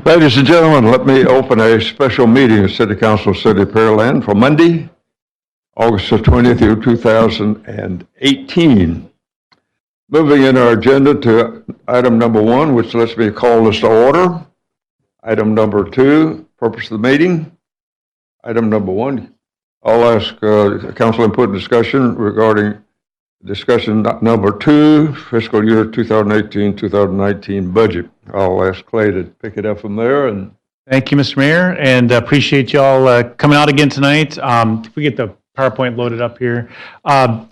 Ladies and gentlemen, let me open a special meeting of City Council of City of Pearland for Monday, August the 20th, 2018. Moving in our agenda to item number 1, which lets me call this to order. Item number 2, purpose of the meeting. Item number 1, I'll ask council input and discussion regarding discussion number 2, fiscal year 2018-2019 budget. I'll ask Clay to pick it up from there. And thank you, Mr. Mayor, and appreciate y'all coming out again tonight. If we get the PowerPoint loaded up here.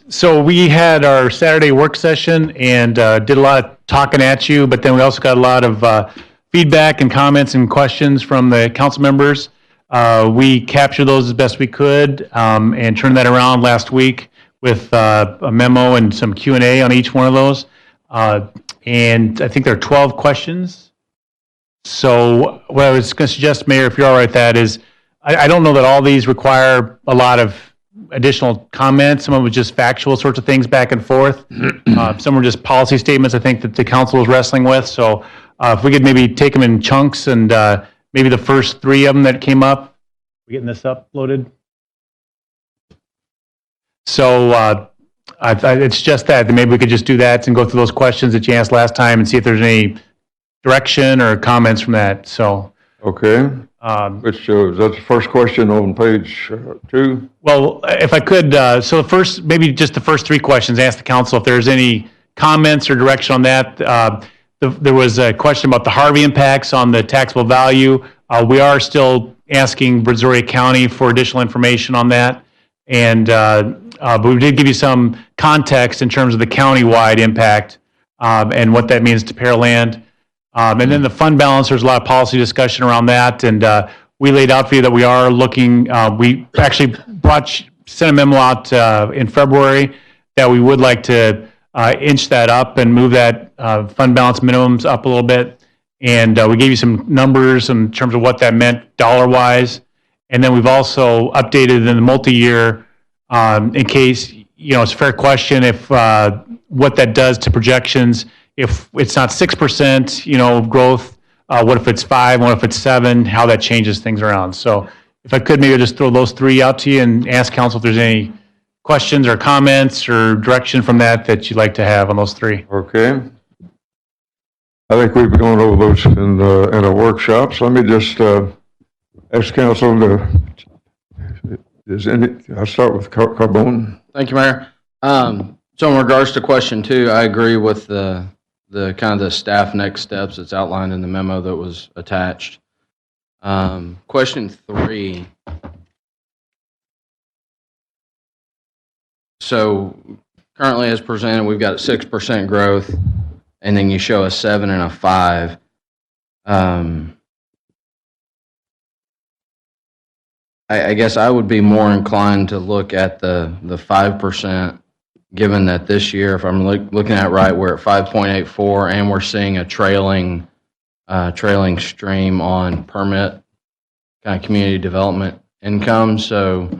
So we had our Saturday work session and did a lot of talking at you, but then we also got a lot of feedback and comments and questions from the council members. We captured those as best we could and turned that around last week with a memo and some Q&A on each one of those. And I think there are 12 questions. So what I was going to suggest, Mayor, if you're all right with that, is I don't know that all these require a lot of additional comments. Some of it was just factual sorts of things back and forth. Some were just policy statements, I think, that the council was wrestling with. So if we could maybe take them in chunks and maybe the first 3 of them that came up. We getting this uploaded? So it's just that maybe we could just do that and go through those questions that you asked last time and see if there's any direction or comments from that. So okay, which that's the first question on page 2. Well, if I could, so the first, maybe just the first 3 questions. Ask the council if there's any comments or direction on that. There was a question about the Harvey impacts on the taxable value. We are still asking Brazoria County for additional information on that. And but we did give you some context in terms of the county-wide impact and what that means to Pearland. And then the fund balance, there's a lot of policy discussion around that. And we laid out for you that we are looking, we actually sent a memo out in February that we would like to inch that up and move that fund balance minimums up a little bit. And we gave you some numbers in terms of what that meant dollar-wise. And then we've also updated in the multi-year in case, it's a fair question if what that does to projections. If it's not 6%, growth, what if it's 5? What if it's 7? How that changes things around. So if I could maybe just throw those 3 out to you and ask council if there's any questions or comments or direction from that you'd like to have on those 3. Okay. I think we've been going over those in a workshop. So let me just ask council to, I'll start with Carbone. Thank you, Mayor. So in regards to question 2, I agree with the kind of the staff next steps that's outlined in the memo that was attached. Question 3. So currently as presented, we've got 6% growth, and then you show a 7 and a 5. I guess I would be more inclined to look at the 5%, given that this year, if I'm looking at it right, we're at 5.84, and we're seeing a trailing stream on permit kind of community development income. So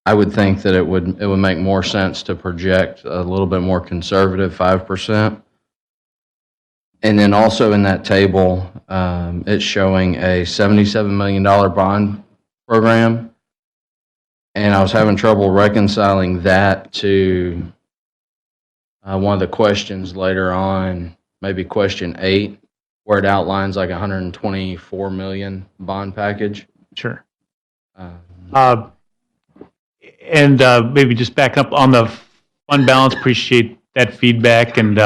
I would think that it would make more sense to project a little bit more conservative 5%. And then also in that table, it's showing a $77 million bond program, and I was having trouble reconciling that to one of the questions later on, maybe question 8, where it outlines like $124 million bond package. Sure. And maybe just back up on the fund balance, appreciate that feedback, and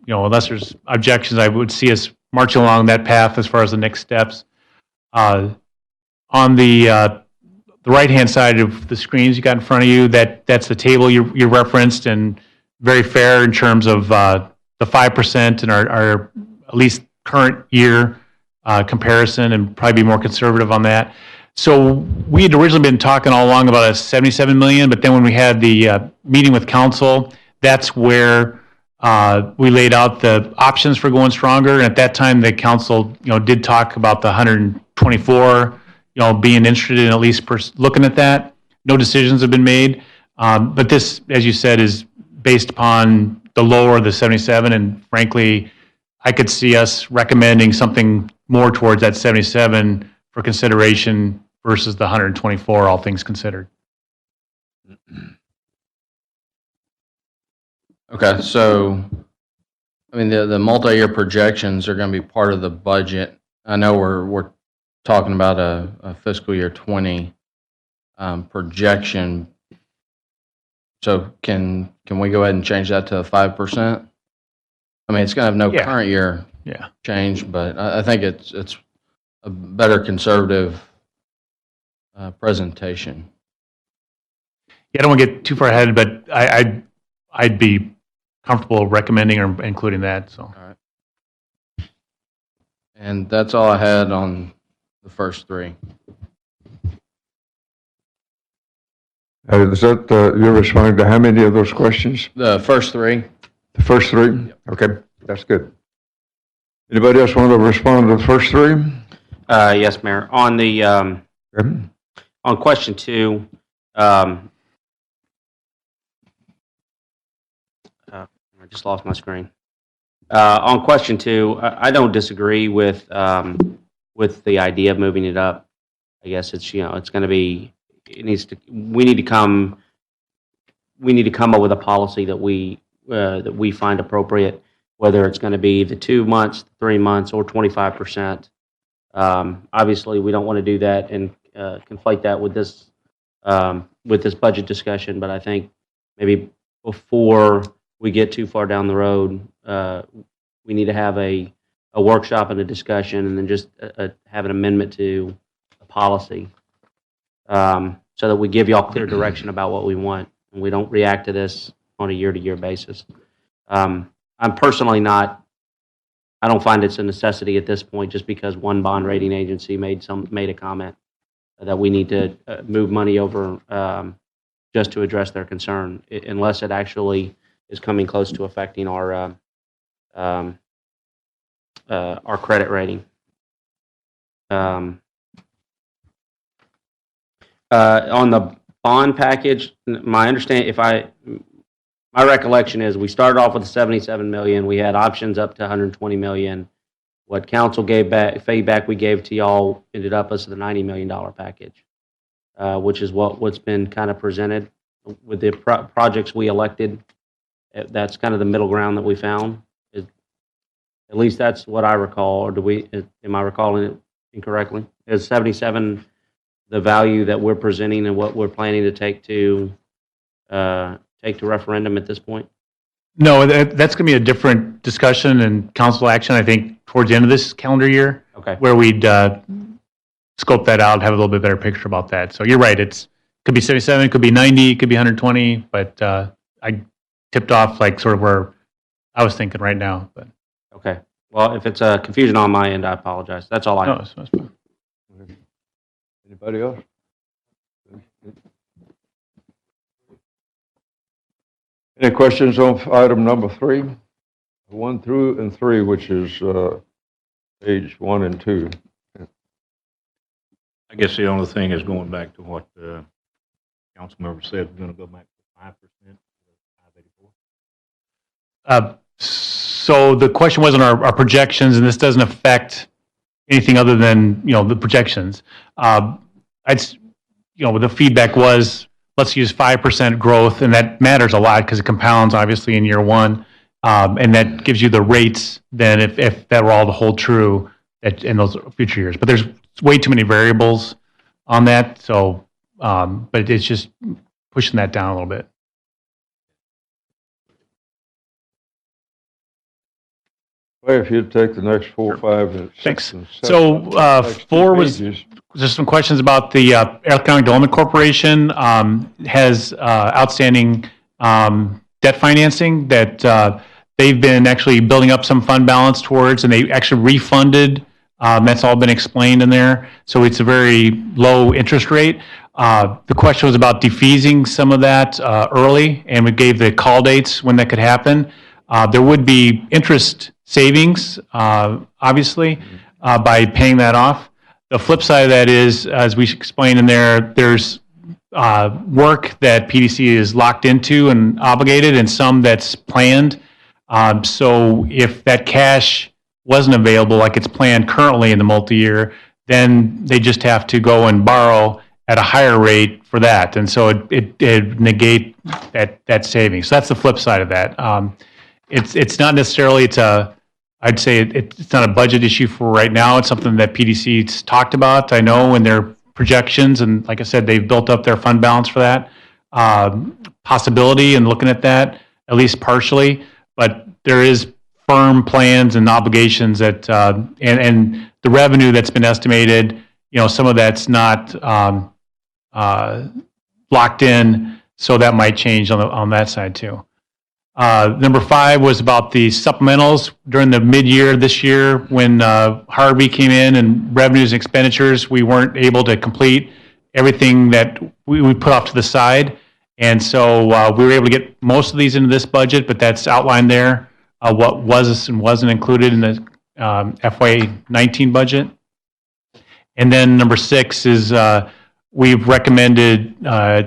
unless there's objections, I would see us marching along that path as far as the next steps. On the right-hand side of the screens you got in front of you, that's the table you referenced, and very fair in terms of the 5% and our at least current year comparison, and probably be more conservative on that. So we had originally been talking all along about a $77 million, but then when we had the meeting with council, that's where we laid out the options for going stronger. And at that time, the council, did talk about the 124. Being interested in at least looking at that. No decisions have been made. But this, as you said, is based upon the lower of the 77. And frankly, I could see us recommending something more towards that 77 for consideration versus the 124, all things considered. Okay, so, I mean, the multi-year projections are going to be part of the budget. I know we're talking about a fiscal year 20 projection. So can we go ahead and change that to 5%? I mean, it's going to have no Yeah. current year Yeah. change, but I think it's a better conservative presentation. Yeah, I don't want to get too far ahead, but I'd be comfortable recommending or including that, so. All right. And that's all I had on the first three. Is that, you're responding to how many of those questions? The first three? The first three? Okay, that's good. Anybody else want to respond to the first three? Yes, Mayor. On the, Okay. on question 2, I just lost my screen. On question 2, I don't disagree with the idea of moving it up. I guess it's, it's going to be, we need to come up with a policy that we find appropriate, whether it's going to be the 2 months, 3 months, or 25%. Obviously, we don't want to do that and conflate that with this budget discussion. But I think maybe before we get too far down the road, we need to have a workshop and a discussion, and then just have an amendment to the policy, so that we give y'all clear direction about what we want, and we don't react to this on a year-to-year basis. I'm personally not. I don't find it's a necessity at this point, just because one bond rating agency made a comment that we need to move money over just to address their concern, unless it actually is coming close to affecting our credit rating. On the bond package, my understanding, my recollection is we started off with the 77 million. We had options up to 120 million. What council gave back, feedback we gave to y'all, ended up as the $90 million package, which is what's been kind of presented with the projects we elected. That's kind of the middle ground that we found. At least that's what I recall. Or am I recalling it incorrectly? Is 77 the value that we're presenting and what we're planning to take to referendum at this point? No, that's going to be a different discussion and council action, I think, towards the end of this calendar year, Okay. where we'd scope that out, have a little bit better picture about that. So you're right, could be 77, could be 90, could be 120, but I tipped off like sort of where I was thinking right now. But Okay. Well, if it's a confusion on my end, I apologize. That's all I no, have. that's fine. Anybody else? Any questions on item number 3? 1 through 3, which is page 1 and 2. I guess the only thing is going back to what the council member said, we're going to go back to 5%, 584. So the question wasn't our projections, and this doesn't affect anything other than, the projections. The feedback was, let's use 5% growth, and that matters a lot because it compounds obviously in year one, and that gives you the rates then if that were all to hold true in those future years. But there's way too many variables on that, so but it's just pushing that down a little bit. Well, if you'd take the next 4, 5, and 6, Thanks. and 7. So next 2 4 was pages. just some questions about the Economic Development Corporation has outstanding debt financing that they've been actually building up some fund balance towards, and they actually refunded. That's all been explained in there. So it's a very low interest rate. The question was about defeasing some of that early, and we gave the call dates when that could happen. There would be interest savings, obviously, by paying that off. The flip side of that is, as we explained in there, there's work that PDC is locked into and obligated, and some that's planned. So if that cash wasn't available like it's planned currently in the multi-year, then they just have to go and borrow at a higher rate for that. And so it negate that savings. So that's the flip side of that. It's not necessarily, I'd say it's not a budget issue for right now. It's something that PDC's talked about, I know, in their projections. And like I said, they've built up their fund balance for that possibility and looking at that, at least partially. But there is firm plans and obligations that, and the revenue that's been estimated, some of that's not locked in, so that might change on that side too. Number 5 was about the supplementals during the mid-year this year when Harvey came in and revenues and expenditures, we weren't able to complete everything that we put off to the side. And so we were able to get most of these into this budget, but that's outlined there, what was and wasn't included in the FY19 budget. And then number 6 is we've recommended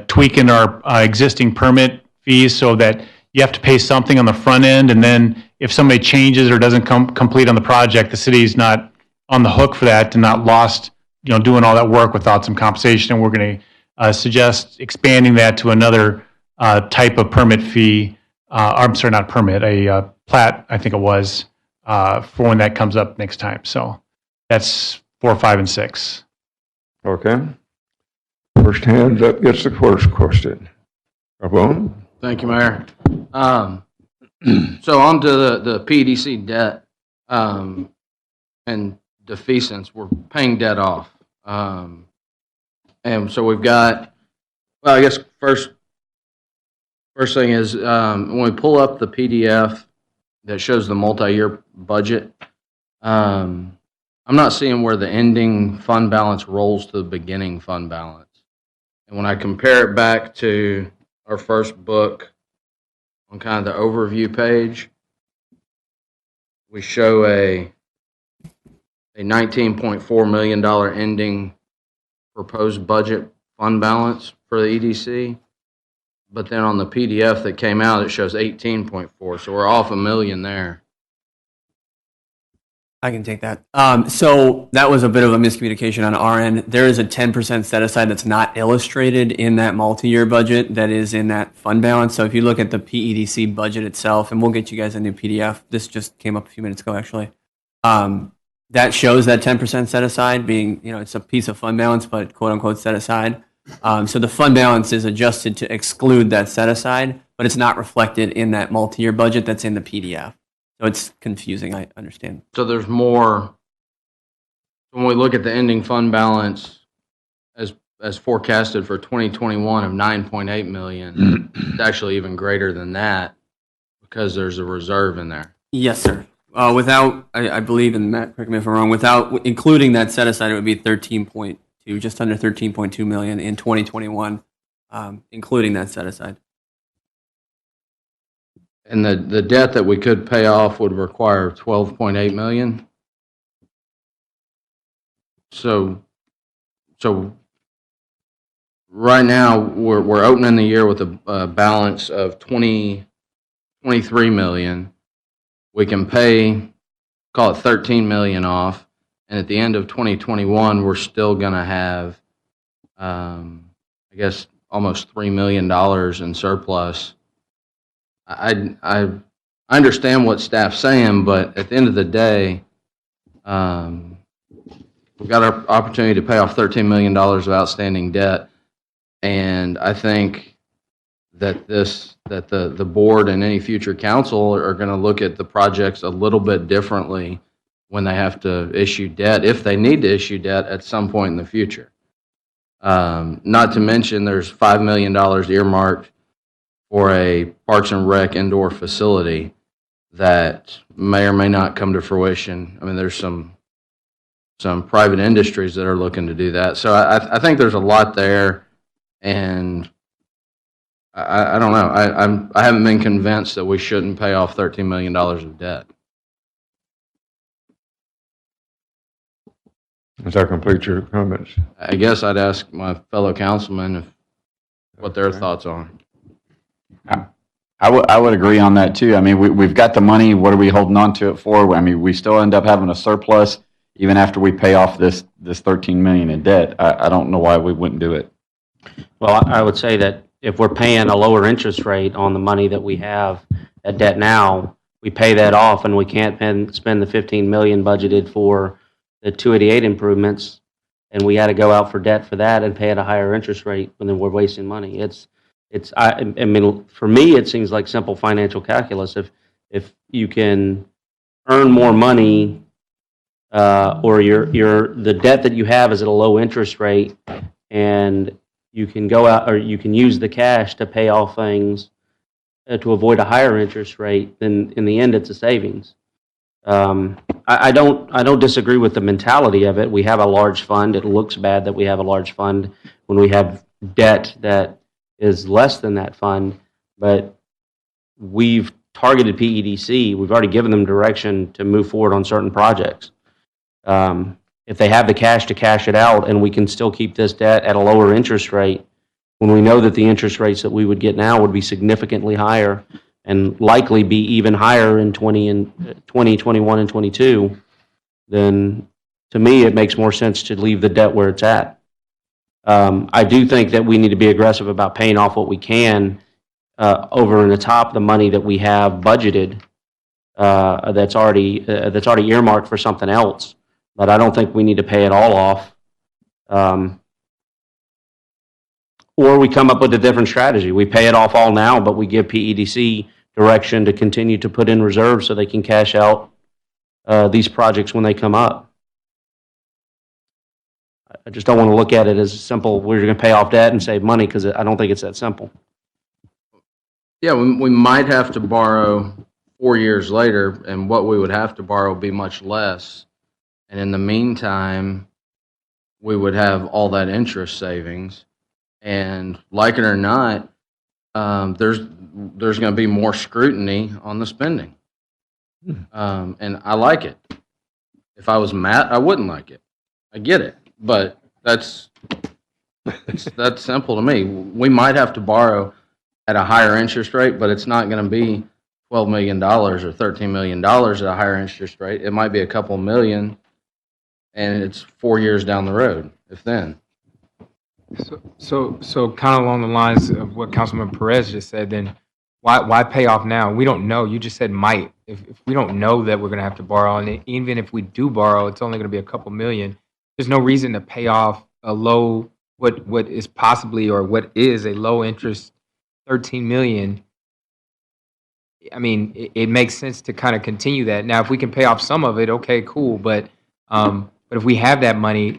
tweaking our existing permit fees so that you have to pay something on the front end, and then if somebody changes or doesn't complete on the project, the city's not on the hook for that and not lost, doing all that work without some compensation. And we're going to suggest expanding that to another type of permit fee. I'm sorry, not permit, a plat, I think it was, for when that comes up next time. So that's 4, 5, and 6. Okay. First hand up gets the first question. Carbone? Thank you, Mayor. So on to the PDC debt and defeasance. We're paying debt off. And so we've got, well, I guess first thing is when we pull up the PDF that shows the multi-year budget, I'm not seeing where the ending fund balance rolls to the beginning fund balance. And when I compare it back to our first book on kind of the overview page, we show a $19.4 million ending proposed budget fund balance for the EDC. But then on the PDF that came out, it shows 18.4. So we're off $1 million there. I can take that. So that was a bit of a miscommunication on our end. There is a 10% set aside that's not illustrated in that multi-year budget that is in that fund balance. So if you look at the PEDC budget itself, and we'll get you guys a new PDF. This just came up a few minutes ago, actually. That shows that 10% set aside being, it's a piece of fund balance, but quote unquote set aside. So the fund balance is adjusted to exclude that set aside, but it's not reflected in that multi-year budget that's in the PDF. So it's confusing, I understand. So there's more, when we look at the ending fund balance as forecasted for 2021 of 9.8 million, it's actually even greater than that because there's a reserve in there. Yes, sir. Without, I believe, and Matt, correct me if I'm wrong, without including that set aside, it would be 13.2, just under 13.2 million in 2021, including that set aside. And the debt that we could pay off would require 12.8 million. So right now we're opening the year with a balance of 23 million. We can pay, call it 13 million off, and at the end of 2021 we're still going to have, I guess, almost $3 million in surplus. I understand what staff's saying, but at the end of the day, we've got our opportunity to pay off $13 million of outstanding debt, and I think that the board and any future council are going to look at the projects a little bit differently when they have to issue debt, if they need to issue debt at some point in the future. Not to mention there's $5 million earmarked for a Parks and Rec indoor facility that may or may not come to fruition. I mean, there's some private industries that are looking to do that. So I think there's a lot there, and I don't know. I haven't been convinced that we shouldn't pay off $13 million of debt. Does that complete your comments? I guess I'd ask my fellow councilmen what their Okay. thoughts are. I would agree on that too. I mean, we've got the money. What are we holding on to it for? I mean, we still end up having a surplus even after we pay off this 13 million in debt. I don't know why we wouldn't do it. Well, I would say that if we're paying a lower interest rate on the money that we have at debt now, we pay that off and we can't spend the 15 million budgeted for the 288 improvements, and we had to go out for debt for that and pay at a higher interest rate, and then we're wasting money. I mean, for me, it seems like simple financial calculus. If you can earn more money, or the debt that you have is at a low interest rate, and you can go out or you can use the cash to pay off things to avoid a higher interest rate, then in the end, it's a savings. I don't disagree with the mentality of it. We have a large fund. It looks bad that we have a large fund when we have debt that is less than that fund, but we've targeted PEDC. We've already given them direction to move forward on certain projects. If they have the cash to cash it out and we can still keep this debt at a lower interest rate, when we know that the interest rates that we would get now would be significantly higher and likely be even higher in 2021 and 22, then to me it makes more sense to leave the debt where it's at. I do think that we need to be aggressive about paying off what we can over and atop the money that we have budgeted that's already earmarked for something else. But I don't think we need to pay it all off. Or we come up with a different strategy. We pay it off all now, but we give PEDC direction to continue to put in reserves so they can cash out these projects when they come up. I just don't want to look at it as simple, we're going to pay off debt and save money, because I don't think it's that simple. Yeah, we might have to borrow 4 years later, and what we would have to borrow would be much less. And in the meantime, we would have all that interest savings. And like it or not, there's going to be more scrutiny on the spending. And I like it. If I was Matt, I wouldn't like it. I get it. But that's simple to me. We might have to borrow at a higher interest rate, but it's not going to be $12 million or $13 million at a higher interest rate. It might be a couple million, and it's 4 years down the road, if then. So kind of along the lines of what Councilman Perez just said, then why pay off now? We don't know. You just said might. If we don't know that we're going to have to borrow, and even if we do borrow, it's only going to be a couple million. There's no reason to pay off a low, what is possibly or what is a low interest 13 million. I mean, it makes sense to kind of continue that. Now, if we can pay off some of it, okay, cool. But if we have that money,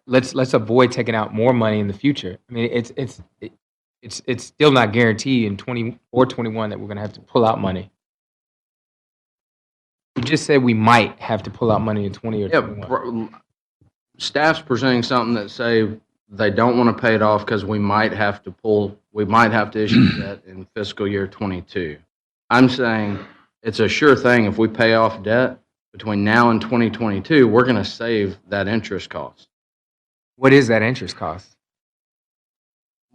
let's avoid taking out more money in the future. I mean, it's still not guaranteed in 20 or 21 that we're going to have to pull out money. You just said we might have to pull out money in 20 or 21. Staff's presenting something that say they don't want to pay it off because we might have to issue debt in fiscal year 22. I'm saying it's a sure thing. If we pay off debt between now and 2022, we're going to save that interest cost. What is that interest cost?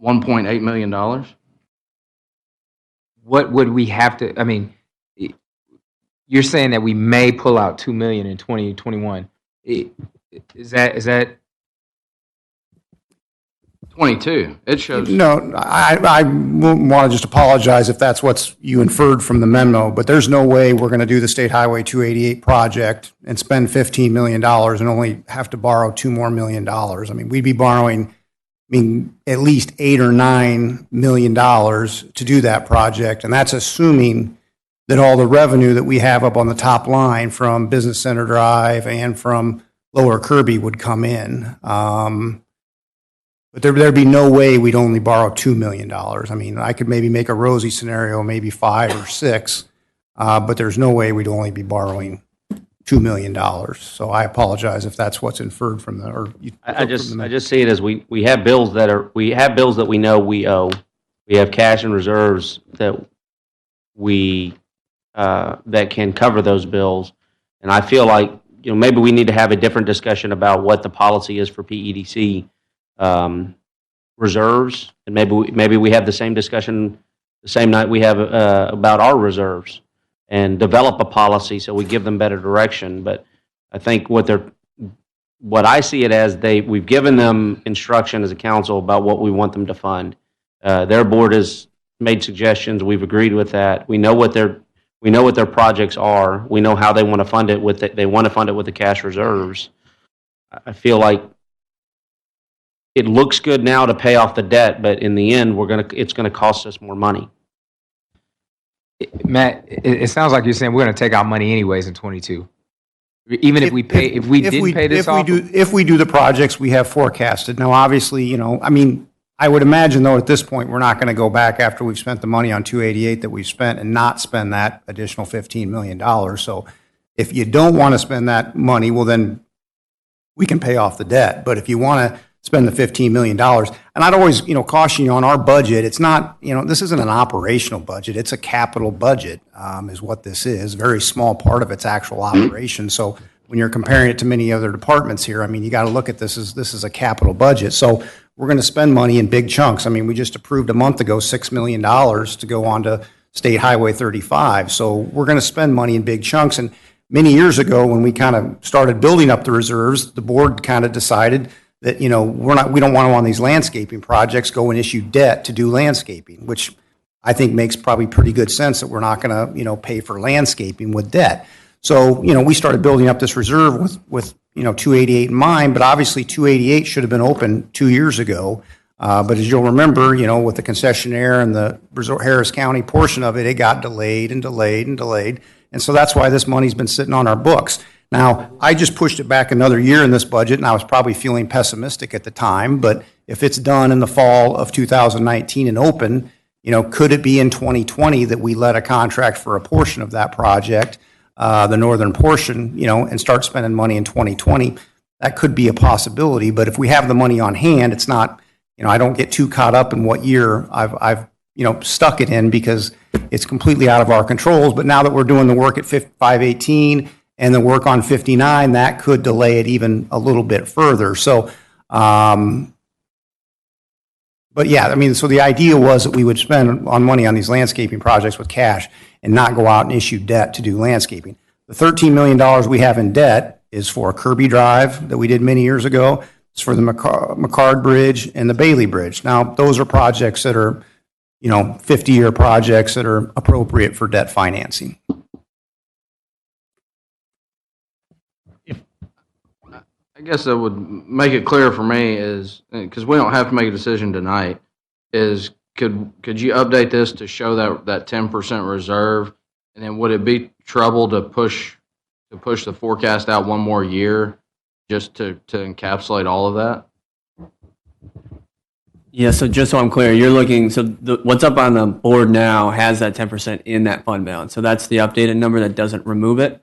$1.8 million. What would we have to, I mean, you're saying that we may pull out $2 million in 2021. Is that 22? It shows. No, I want to just apologize if that's what you inferred from the memo, but there's no way we're going to do the State Highway 288 project and spend $15 million and only have to borrow $2 more million. I mean, we'd be borrowing, at least $8 or $9 million to do that project, and that's assuming that all the revenue that we have up on the top line from Business Center Drive and from Lower Kirby would come in. But there'd be no way we'd only borrow $2 million. I mean, I could maybe make a rosy scenario, maybe 5 or 6, but there's no way we'd only be borrowing $2 million. So I apologize if that's what's inferred from the, or you. I just see it as we have bills that we know we owe. We have cash and reserves that that can cover those bills. And I feel like, maybe we need to have a different discussion about what the policy is for PEDC reserves, and maybe we have the same discussion the same night we have about our reserves, and develop a policy so we give them better direction. But I think what I see it as, we've given them instruction as a council about what we want them to fund. Their board has made suggestions. We've agreed with that. We know what their projects are. We know how they want to fund it they want to fund it with the cash reserves. I feel like it looks good now to pay off the debt, but in the end, it's going to cost us more money. Matt, it sounds like you're saying we're going to take out money anyways in 22. Even if we didn't pay this off? If we do the projects we have forecasted. Now, obviously, I mean, I would imagine, though, at this point, we're not going to go back after we've spent the money on 288 that we've spent and not spend that additional $15 million. So if you don't want to spend that money, well, then we can pay off the debt. But if you want to spend the $15 million, and I'd always, caution you on our budget, it's not, this isn't an operational budget. It's a capital budget, is what this is. Very small part of its actual operation. So when you're comparing it to many other departments here, I mean, you got to look at this as a capital budget. So we're going to spend money in big chunks. I mean, we just approved a month ago $6 million to go on to State Highway 35. So we're going to spend money in big chunks. And many years ago, when we kind of started building up the reserves, the board kind of decided that, we don't want to, on these landscaping projects, go and issue debt to do landscaping, which I think makes probably pretty good sense that we're not going to, pay for landscaping with debt. So, we started building up this reserve with 288 in mind, but obviously 288 should have been open 2 years ago. But as you'll remember, with the concessionaire and the Harris County portion of it, it got delayed and delayed and delayed. And so that's why this money's been sitting on our books. Now, I just pushed it back another year in this budget, and I was probably feeling pessimistic at the time, but if it's done in the fall of 2019 and open, could it be in 2020 that we let a contract for a portion of that project, the northern portion, and start spending money in 2020? That could be a possibility, but if we have the money on hand, it's not, I don't get too caught up in what year I've stuck it in, because it's completely out of our controls. But now that we're doing the work at 518 and the work on 59, that could delay it even a little bit further. So, but yeah, I mean, so the idea was that we would spend on money on these landscaping projects with cash and not go out and issue debt to do landscaping. The $13 million we have in debt is for Kirby Drive that we did many years ago. It's for the McCard Bridge and the Bailey Bridge. Now, those are projects that are, 50-year projects that are appropriate for debt financing. I guess that would make it clear for me is, because we don't have to make a decision tonight, is could you update this to show that 10% reserve, and then would it be trouble to push the forecast out one more year just to encapsulate all of that? Yeah, so just so I'm clear, you're looking, so what's up on the board now has that 10% in that fund balance. So that's the updated number that doesn't remove it.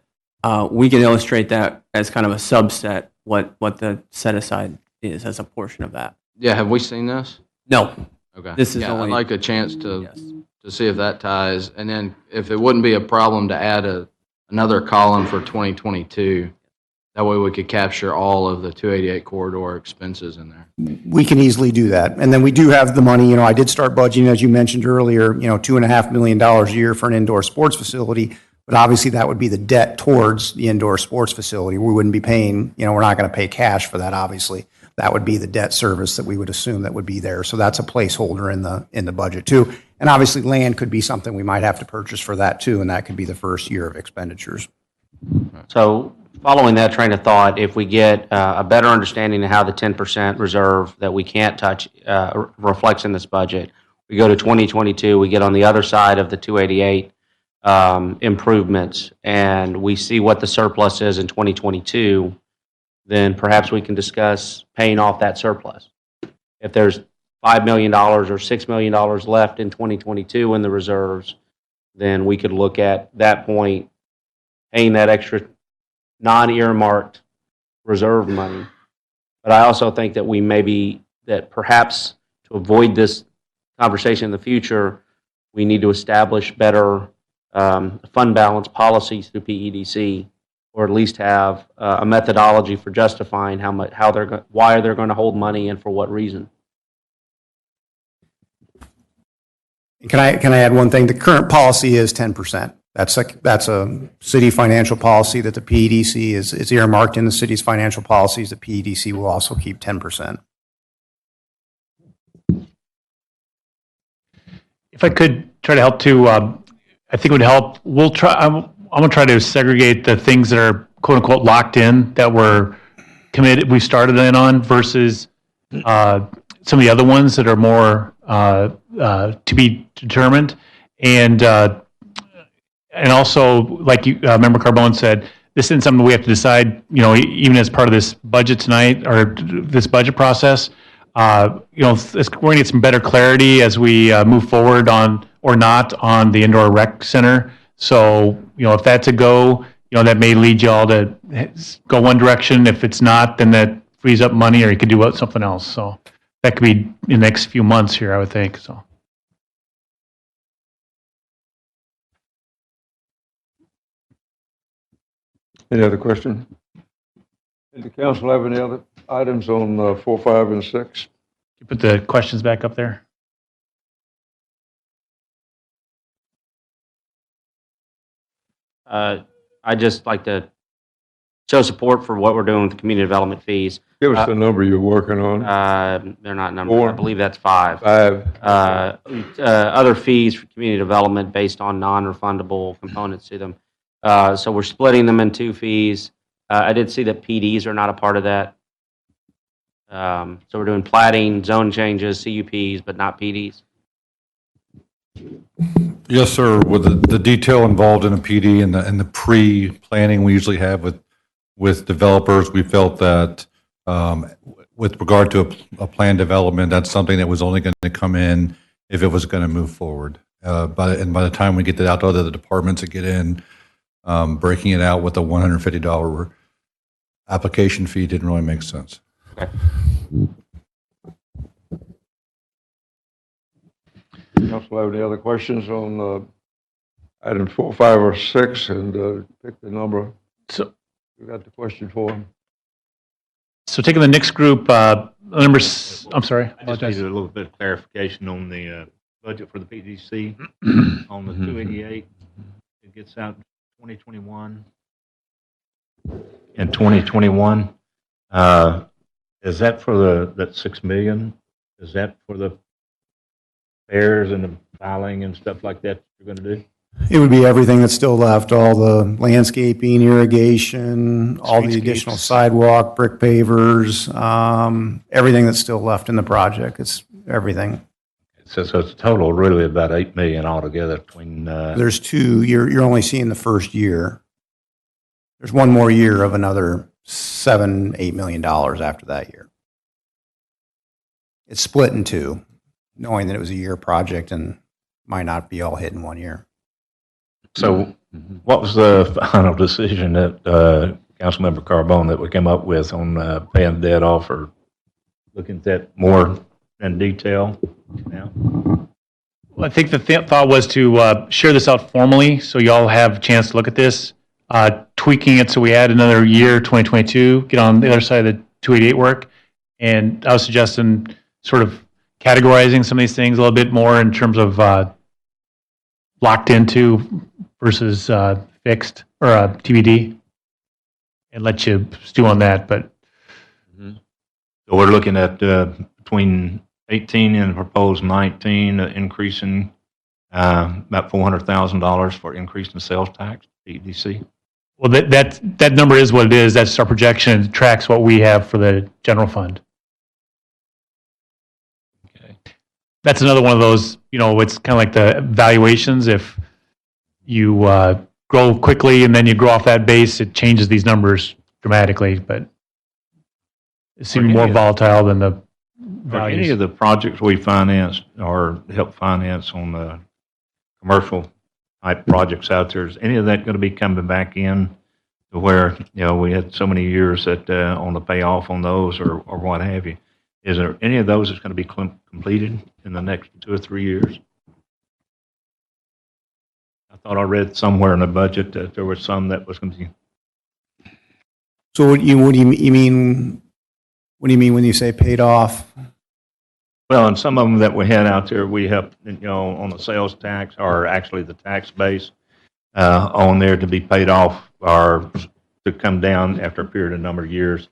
We can illustrate that as kind of a subset, what the set aside is as a portion of that. Yeah, have we seen this? No. Okay. This is I'd only- like a chance to Yes. see if that ties, and then if it wouldn't be a problem to add another column for 2022. That way we could capture all of the 288 corridor expenses in there. We can easily do that. And then we do have the money, I did start budgeting, as you mentioned earlier, $2.5 million a year for an indoor sports facility. But obviously that would be the debt towards the indoor sports facility. We wouldn't be paying, we're not going to pay cash for that, obviously. That would be the debt service that we would assume that would be there. So that's a placeholder in the budget too. And obviously land could be something we might have to purchase for that too, and that could be the first year of expenditures. So following that train of thought, if we get a better understanding of how the 10% reserve that we can't touch reflects in this budget, we go to 2022, we get on the other side of the 288 improvements, and we see what the surplus is in 2022, then perhaps we can discuss paying off that surplus. If there's $5 million or $6 million left in 2022 in the reserves, then we could look at that point paying that extra non-earmarked reserve money. But I also think that perhaps to avoid this conversation in the future, we need to establish better fund balance policies through PEDC, or at least have a methodology for justifying why they're going to hold money and for what reason. Can I add one thing? The current policy is 10%. That's a city financial policy that the PEDC is earmarked in the city's financial policies. The PEDC will also keep 10%. If I could try to help too, I think it would help. We'll try. I'm gonna try to segregate the things that are quote unquote locked in that we're committed. We started in on versus some of the other ones that are more to be determined, and also like you, Member Carbone said, this isn't something we have to decide. You know, even as part of this budget tonight or this budget process. You know, we're going to get some better clarity as we move forward on or not on the indoor rec center. So, you know, if that's a go, you know, that may lead you all to go one direction. If it's not, then that frees up money, or you could do something else. So that could be in the next few months here, I would think. So. Any other question? Did the council have any other items on 4, 5, and 6? You put the questions back up there. I'd just like to show support for what we're doing with the community development fees. Give us the number you're working on. They're not numbered. 4. I believe that's 5. 5. Other fees for community development based on non-refundable components to them. So we're splitting them in 2 fees. I did see that PDs are not a part of that. So we're doing plating, zone changes, CUPs, but not PDs. Yes, sir. With the detail involved in a PD and the pre-planning we usually have with developers, we felt that with regard to a planned development, that's something that was only going to come in if it was going to move forward. By the time we get that out to other departments that get in, breaking it out with a $150 application fee didn't really make sense. Okay. Council have any other questions on items 4, 5, or 6? And pick the number. So, You got the question for him. so taking the next group, I'm sorry. I just needed a little bit of clarification on the budget for the PDC on the 288. It gets out 2021. In 2021, is that for that $6 million? Is that for the fairs and the filing and stuff like that you're going to do? It would be everything that's still left, all the landscaping, irrigation, all the additional Streetscapes. sidewalk, brick pavers, everything that's still left in the project. It's everything. So it's total really about $8 million altogether between. There's 2, you're only seeing the first year. There's one more year of another $7-8 million after that year. It's split in 2, knowing that it was a year project and might not be all hit in 1 year. So what was the final decision that Councilmember Carbone that we came up with on paying debt off or looking at that more in detail now? Well, I think the thought was to share this out formally, so y'all have a chance to look at this, tweaking it so we add another year, 2022, get on the other side of the 288 work. And I was suggesting sort of categorizing some of these things a little bit more in terms of locked into versus fixed or TBD, and let you stew on that. But So we're looking at between 18 and proposed 19, increasing about $400,000 for increase in sales tax, PDC. well, that number is what it is. That's our projection. It tracks what we have for the general fund. Okay. That's another one of those, you know, it's kind of like the valuations. If you grow quickly and then you grow off that base, it changes these numbers dramatically, but it seems more volatile than the Are any values. of the projects we financed or help finance on the commercial type projects out there, is any of that going to be coming back in to where, you know, we had so many years that on the payoff on those or what have you? Is there any of those that's going to be completed in the next 2 or 3 years? I thought I read somewhere in the budget that there was some that was going to be. So what do you mean when you say paid off? Well, and some of them that we had out there, we helped, on the sales tax, or actually the tax base on there to be paid off, or to come down after a period of number of years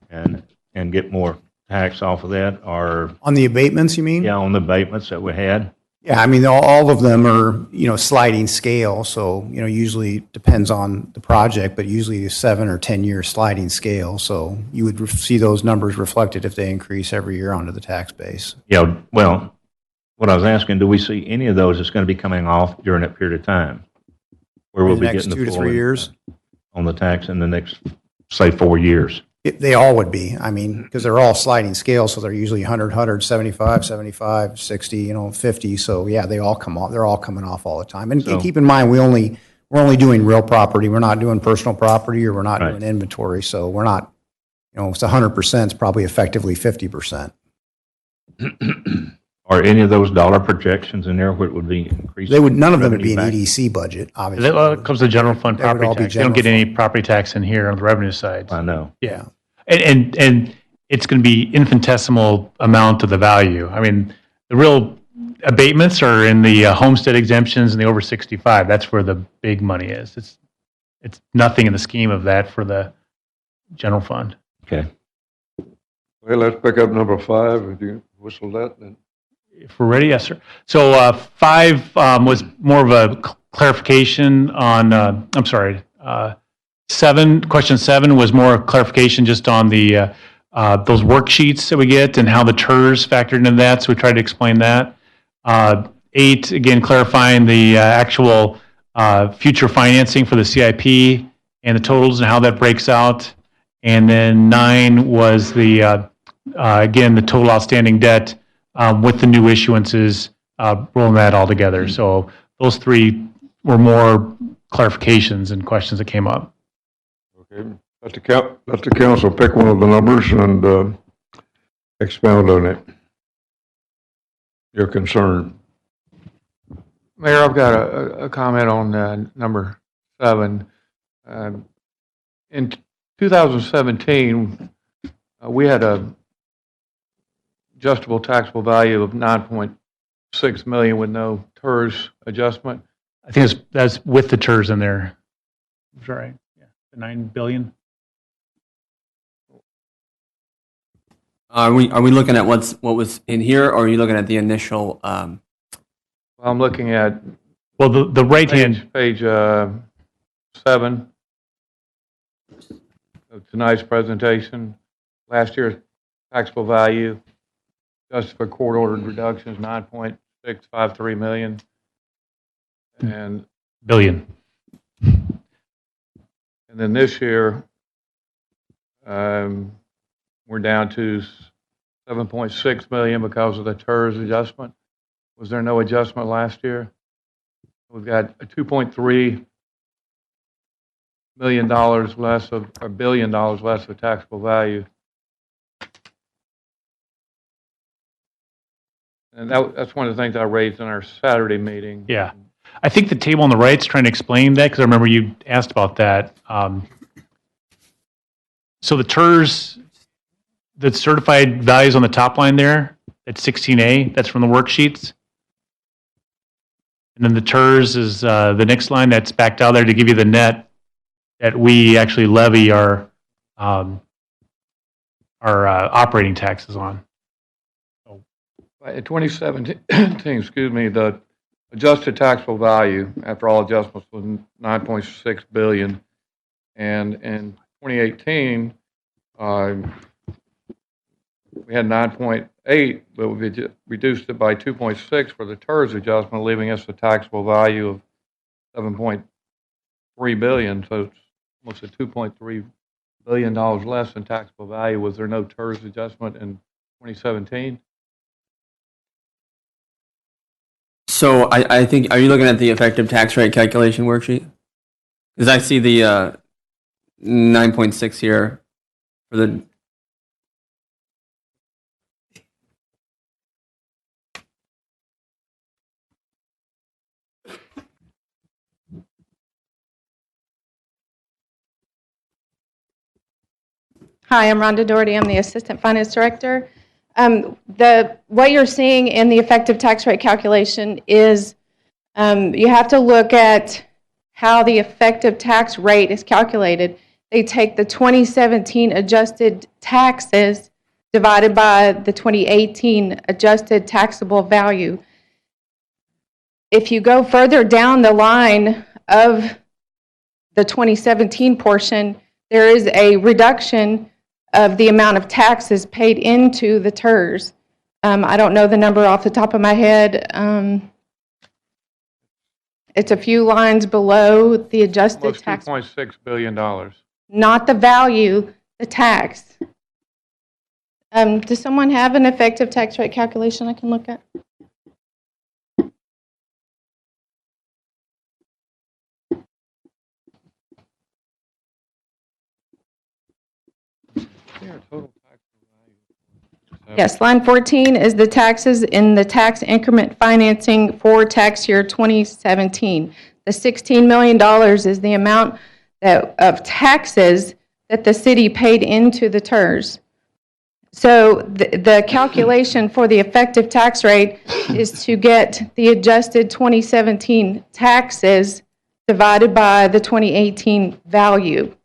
and get more tax off of that, or, On the abatements, you mean? yeah, on the abatements that we had. Yeah, I mean, all of them are, sliding scale, so, usually depends on the project, but usually a 7 or 10-year sliding scale, so you would see those numbers reflected if they increase every year onto the tax base. Yeah, well, what I was asking, do we see any of those that's going to be coming off during that period of time? Where we'll In the be next getting 2 the to full 3 years? on the tax in the next, say, 4 years? They all would be, I mean, because they're all sliding scale, so they're usually 100, 100, 75, 75, 60, 50, so yeah, they all come off, they're all coming off all the time. And So- keep in mind, we're only doing real property, we're not doing personal property, or we're not Right. doing inventory, so we're not, it's 100%, it's probably effectively 50%. Are any of those dollar projections in there what would be increased? None of them would be an revenue back? EDC budget, obviously. Well, it comes to general fund That would property all be tax. They don't get general any property tax in here on the revenue side. I know. Yeah. And it's going to be infinitesimal amount of the value. I mean, the real abatements are in the homestead exemptions and the over 65. That's where the big money is. It's nothing in the scheme of that for the general fund. Okay. Well, let's pick up number 5, if you whistle that, then. If we're ready, yes, sir. So 5 was more of a clarification on, I'm sorry, 7, question 7 was more clarification just on the those worksheets that we get and how the TERS factored into that, so we tried to explain that. 8, again, clarifying the actual future financing for the CIP and the totals and how that breaks out. And then 9 was the, again, the total outstanding debt with the new issuances, rolling that all together. So those 3 were more clarifications and questions that came up. Okay, let the council pick one of the numbers and expound on it. Your concern. Mayor, I've got a comment on number 7. In 2017, we had a adjustable taxable value of 9.6 million with no TERS adjustment. I think that's with the TERS in there. Sorry, yeah, the 9 billion. Are we looking at what was in here, or are you looking at the initial? I'm looking at Well, the right hand, page 7 of tonight's presentation. Last year's taxable value, just for court-ordered reductions, 9.653 million. And billion. then this year, we're down to 7.6 million because of the TERS adjustment. Was there no adjustment last year? We've got a $2.3 million less of, or $1 billion less of taxable value. And that's one of the things I raised in our Saturday meeting. Yeah. I think the table on the right is trying to explain that, because I remember you asked about that. So the TERS, the certified values on the top line there, at 16A, that's from the worksheets. And then the TERS is the next line that's backed out there to give you the net that we actually levy our operating taxes on. In 2017, excuse me, the adjusted taxable value after all adjustments was 9.6 billion, and in 2018 we had 9.8, but we reduced it by 2.6 for the TERS adjustment, leaving us a taxable value of 7.3 billion. So it's almost a $2.3 billion less in taxable value. Was there no TERS adjustment in 2017? So I think, are you looking at the effective tax rate calculation worksheet? Because I see the 9.6 here for the. Hi, I'm Rhonda Doherty. I'm the Assistant Finance Director. What you're seeing in the effective tax rate calculation is you have to look at how the effective tax rate is calculated. They take the 2017 adjusted taxes divided by the 2018 adjusted taxable value. If you go further down the line of the 2017 portion, there is a reduction of the amount of taxes paid into the TERS. I don't know the number off the top of my head. It's a few lines below the adjusted Almost tax. $2.6 billion. Not the value, the tax. Does someone have an effective tax rate calculation I can look at? Yeah, total tax value. Yes, line 14 is the taxes in the tax increment financing for tax year 2017. The $16 million is the amount of taxes that the city paid into the TERS. So the calculation for the effective tax rate is to get the adjusted 2017 taxes divided by the 2018 value.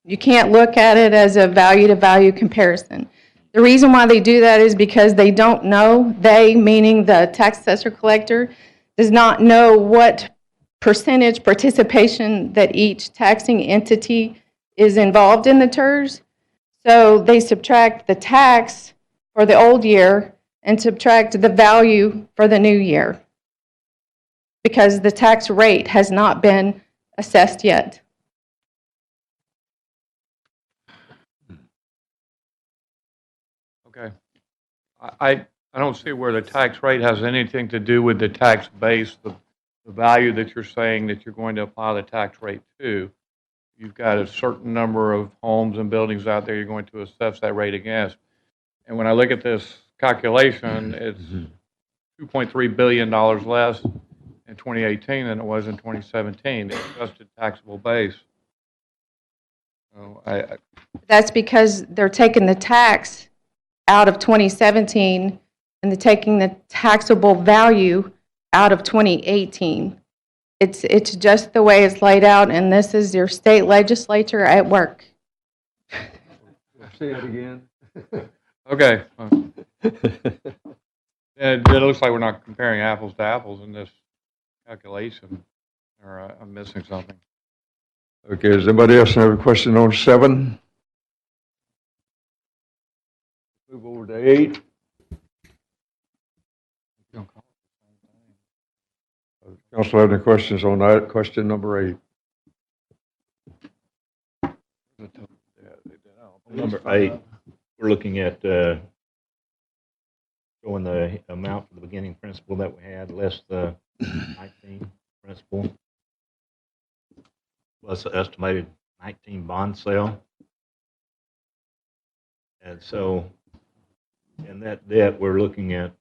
You can't look at it as a value-to-value comparison. The reason why they do that is because they don't know, they, meaning the tax assessor collector, does not know what percentage participation that each taxing entity is involved in the TERS. So they subtract the tax for the old year and subtract the value for the new year because the tax rate has not been assessed yet. Okay. I don't see where the tax rate has anything to do with the tax base, the value that you're saying that you're going to apply the tax rate to. You've got a certain number of homes and buildings out there you're going to assess that rate against. And when I look at this calculation, it's $2.3 billion less in 2018 than it was in 2017, the adjusted taxable base. So That's because they're taking the tax out of 2017 and they're taking the taxable value out of 2018. It's just the way it's laid out, and this is your state legislature at work. Say it again. Okay. It looks like we're not comparing apples to apples in this calculation, or I'm missing something. Okay, does anybody else have a question on 7? Move over to 8. Council have any questions on that? Question number 8. Number 8, we're looking at showing the amount for the beginning principal that we had, less the 19 principal, plus the estimated 19 bond sale. And so, in that debt, we're looking at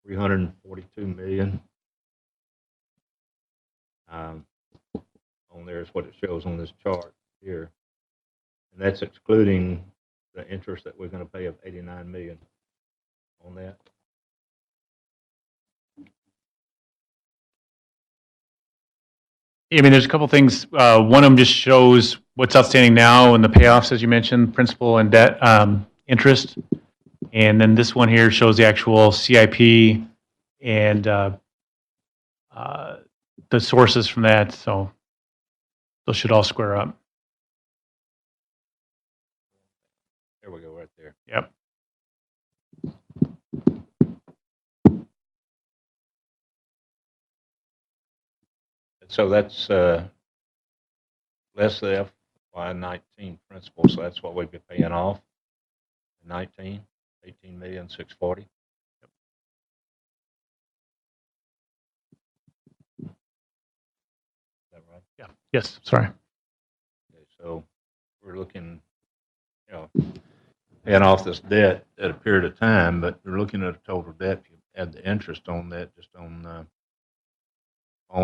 342 million. On there is what it shows on this chart here. And that's excluding the interest that we're going to pay of 89 million on that. I mean, there's a couple things. One of them just shows what's outstanding now and the payoffs, as you mentioned, principal and debt interest. And then this one here shows the actual CIP and the sources from that. So those should all square up. There we go, right there. Yep. So that's less the FY19 principal, so that's what we'd be paying off. 19, 18,640,000. Is that right? Yeah. Yes. Sorry. Okay, so we're looking, paying off this debt at a period of time, but we're looking at a total debt. You add the interest on that, just on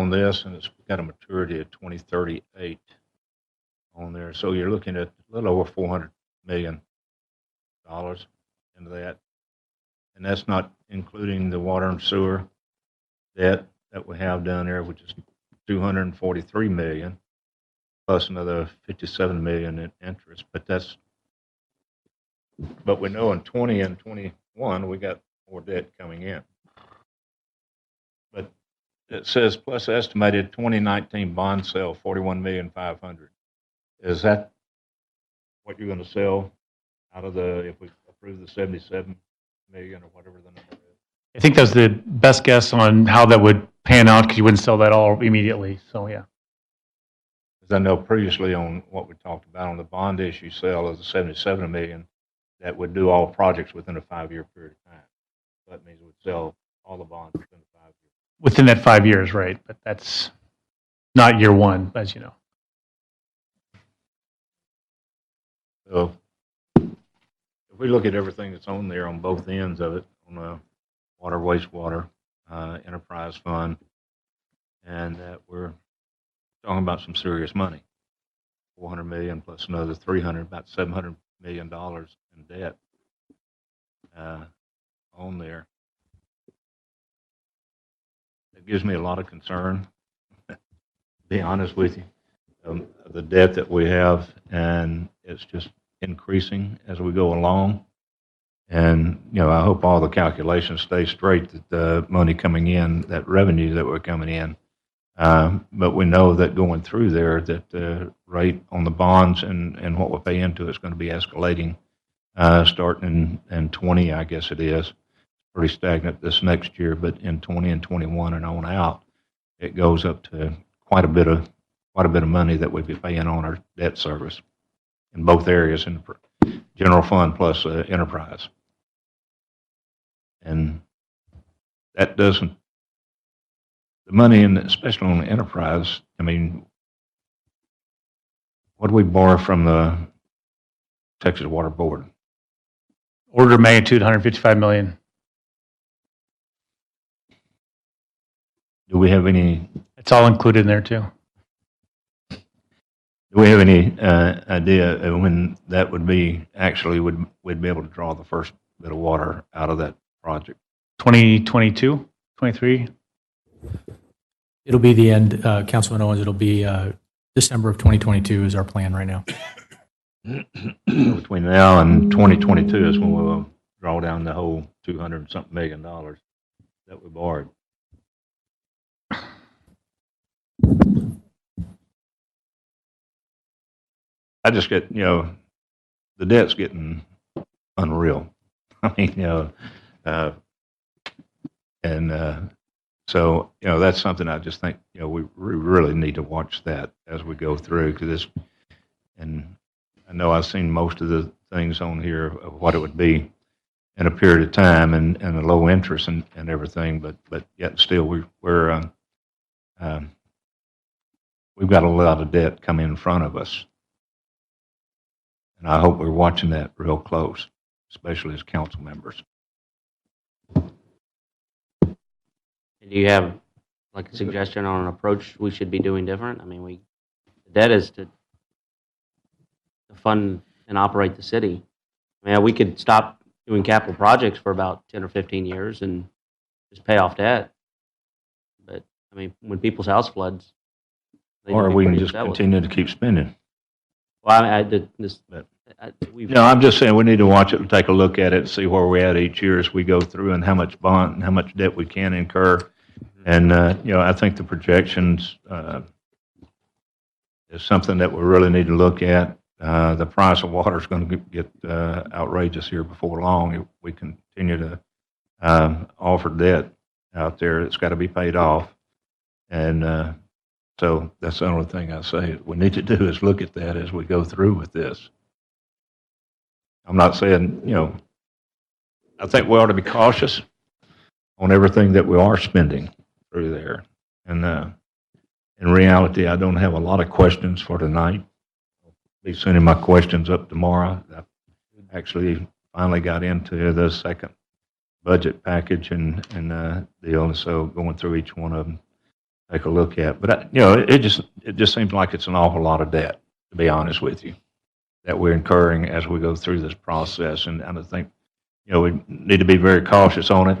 this, and it's got a maturity of 2038 on there. So you're looking at a little over $400 million into that. And that's not including the water and sewer debt that we have down there, which is $243 million, plus another $57 million in interest. But we know in 20 and 21, we got more debt coming in. But it says plus estimated 2019 bond sale, $41,500,000. Is that what you're going to sell out of if we approve the 77 million or whatever the number is? I think that's the best guess on how that would pan out because you wouldn't sell that all immediately. So, yeah. Because I know previously on what we talked about on the bond issue sale of the 77 million, that would do all projects within a 5-year period of time. So that means we'd sell all the bonds within 5 years. Within that 5 years, right? But that's not year one, as you know. So if we look at everything that's on there on both ends of it, on the water, wastewater, enterprise fund, and that we're talking about some serious money, 400 million plus another 300, about $700 million in debt on there. It gives me a lot of concern, to be honest with you, the debt that we have, and it's just increasing as we go along. And, I hope all the calculations stay straight, that the money coming in, that revenue that we're coming in. But we know that going through there, that the rate on the bonds and what we pay into it's going to be escalating, starting in 20, I guess it is. Pretty stagnant this next year, but in 20 and 21 and on out, it goes up to quite a bit of money that we'd be paying on our debt service in both areas, in the general fund plus enterprise. And that doesn't, the money, especially on the enterprise, I mean, what do we borrow from the Texas Water Board? Order of magnitude, $155 million. Do we have any? It's all included in there too. Do we have any idea of when that would be actually we'd be able to draw the first bit of water out of that project? 2022, 23? It'll be the end, Councilman Owens, it'll be December of 2022 is our plan right now. Between now and 2022 is when we'll draw down the whole 200-something million dollars that we borrowed. I just get, the debt's getting unreal. I mean, so, that's something I just think, we really need to watch that as we go through, because and I know I've seen most of the things on here of what it would be in a period of time and the low interest and everything, but yet still we've got a lot of debt coming in front of us. And I hope we're watching that real close, especially as council members. Do you have like a suggestion on an approach we should be doing different? I mean, the debt is to fund and operate the city. I mean, we could stop doing capital projects for about 10 or 15 years and just pay off debt. But, I mean, when people's house floods, Or we can just continue to keep spending. Well, I'm just saying we need to watch it and take a look at it and see where we're at each year as we go through and how much bond and how much debt we can incur. And, I think the projections is something that we really need to look at. The price of water is going to get outrageous here before long if we continue to offer debt out there. It's got to be paid off. And so that's the only thing I say we need to do is look at that as we go through with this. I'm not saying, I think we ought to be cautious on everything that we are spending through there. And in reality, I don't have a lot of questions for tonight. I'll be sending my questions up tomorrow. I actually finally got into the second budget package and deal, and so going through each one of them, take a look at. But it just seems like it's an awful lot of debt. to be honest with you, that we're incurring as we go through this process. And I think, we need to be very cautious on it.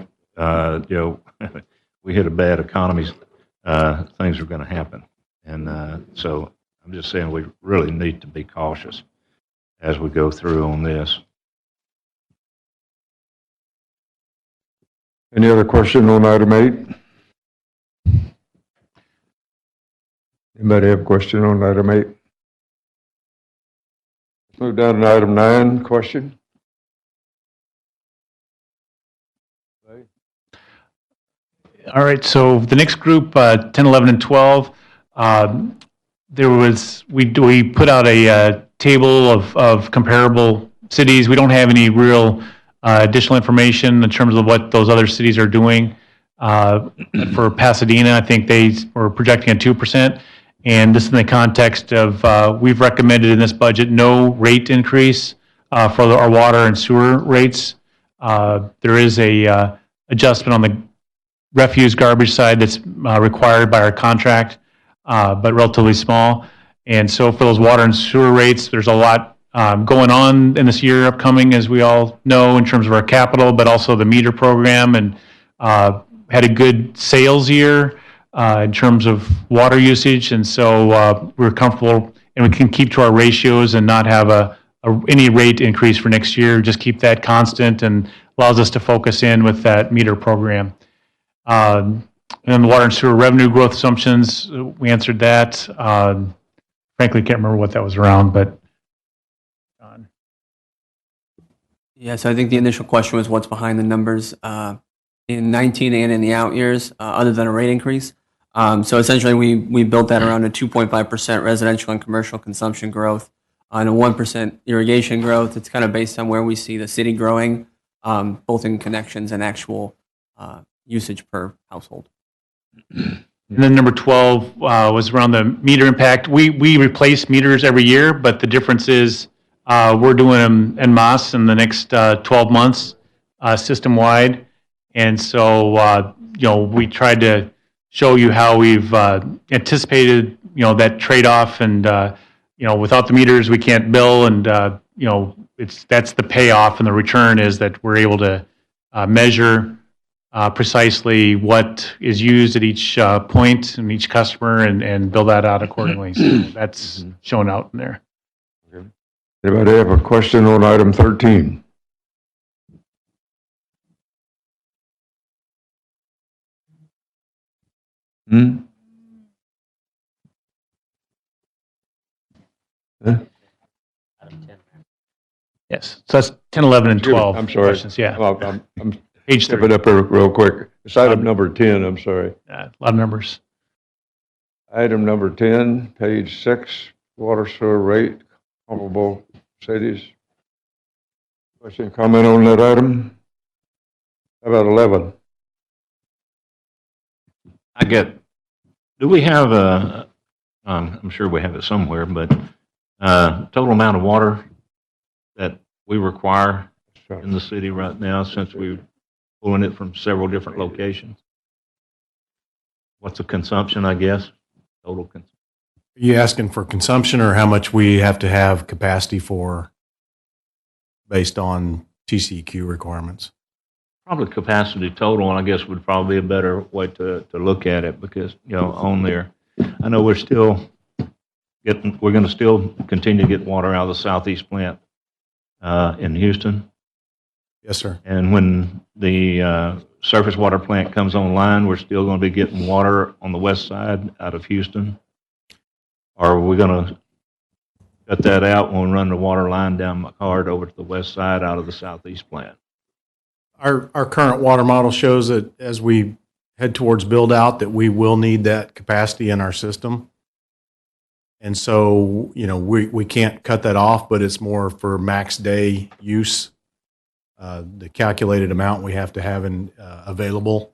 We hit a bad economy, things are going to happen. And so I'm just saying we really need to be cautious as we go through on this. Any other question on item 8? Anybody have a question on item 8? Let's move down to item 9, question. All right, so the next group, 10, 11, and 12, we put out a table of comparable cities. We don't have any real additional information in terms of what those other cities are doing. For Pasadena, I think they were projecting a 2%. And this is in the context of, we've recommended in this budget no rate increase for our water and sewer rates. There is a adjustment on the refuse garbage side that's required by our contract, but relatively small. And so for those water and sewer rates, there's a lot going on in this year upcoming, as we all know, in terms of our capital, but also the meter program, and had a good sales year in terms of water usage. And so we're comfortable, and we can keep to our ratios and not have any rate increase for next year, just keep that constant, and allows us to focus in with that meter program. And the water and sewer revenue growth assumptions, we answered that. Frankly, can't remember what that was around, but. Yeah, so I think the initial question was what's behind the numbers in 19 and in the out years, other than a rate increase. So essentially, we built that around a 2.5% residential and commercial consumption growth and a 1% irrigation growth. It's kind of based on where we see the city growing, both in connections and actual usage per household. And then number 12 was around the meter impact. We replace meters every year, but the difference is we're doing them en masse in the next 12 months, system-wide. And so, we tried to show you how we've anticipated, that trade-off. And, without the meters, we can't bill. And, that's the payoff, and the return is that we're able to measure precisely what is used at each point and each customer, and build that out accordingly. So that's shown out in there. Anybody have a question on item 13? Yes, so that's 10, 11, and 12. I'm sorry. Questions. Yeah. I'm Page stepping 30. up here real quick. It's item number 10, I'm sorry. A lot of numbers. Item number 10, page 6, water sewer rate, comparable cities. Question, comment on that item? How about 11? Do we have I'm sure we have it somewhere, but total amount of water that we require in the city right now, since we're pulling it from several different locations? What's the consumption, I guess? Total consumption. Are you asking for consumption or how much we have to have capacity for based on TCEQ requirements? Probably capacity total, and I guess would probably be a better way to look at it, because, on there, I know we're going to still continue to get water out of the southeast plant in Houston. Yes, sir. And when the surface water plant comes online, we're still going to be getting water on the west side out of Houston. Or are we going to cut that out when we run the water line down McCard over to the west side out of the southeast plant? Our current water model shows that as we head towards build out, that we will need that capacity in our system. And so, we can't cut that off, but it's more for max day use. The calculated amount we have to have available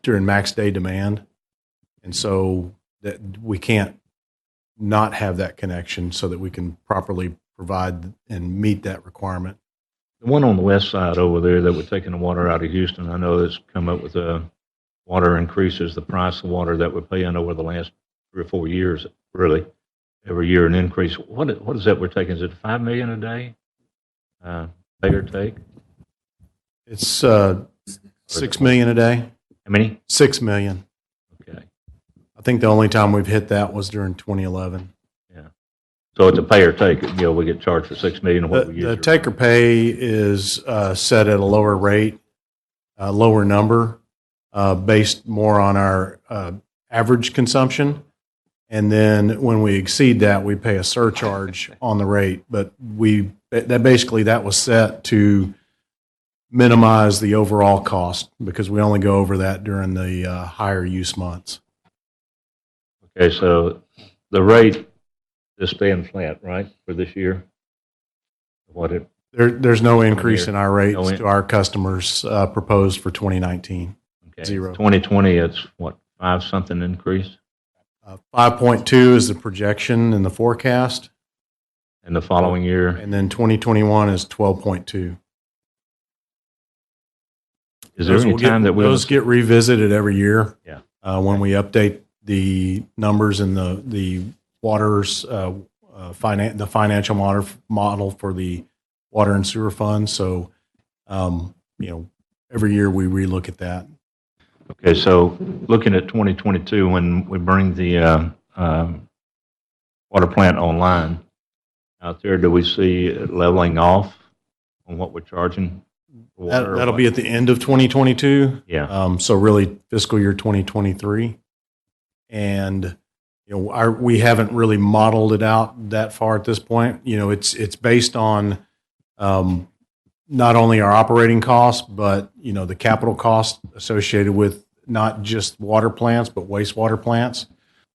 during max day demand. And so that we can't not have that connection so that we can properly provide and meet that requirement. The one on the west side over there that we're taking the water out of Houston, I know it's come up with water increases, the price of water that we're paying over the last 3 or 4 years, really, every year an increase. What is that we're taking? Is it 5 million a day? Pay or take? It's 6 million a day. How many? 6 million. Okay. I think the only time we've hit that was during 2011. So it's a pay or take. We get charged for 6 million. What we use The take or pay is set at a lower rate, a lower number, based more on our average consumption. And then when we exceed that, we pay a surcharge on the rate. But that was set to minimize the overall cost because we only go over that during the higher use months. Okay, so the rate is staying flat, right, for this year? There's no increase in our rates No to our customers proposed for 2019. Okay. Zero. 2020, it's what, 5 something increase? 5.2 is the projection in the forecast, And the following year? and then 2021 is 12.2. Is there any time that those get revisited every year? Yeah. When we update the numbers and the water's the financial model for the water and sewer funds. So, every year we relook at that. Okay, so looking at 2022, when we bring the water plant online out there, do we see it leveling off on what we're charging for water? or That'll what? be at the end of 2022. Yeah. So really fiscal year 2023. And, we haven't really modeled it out that far at this point. It's based on not only our operating costs, but, the capital costs associated with not just water plants, but wastewater plants.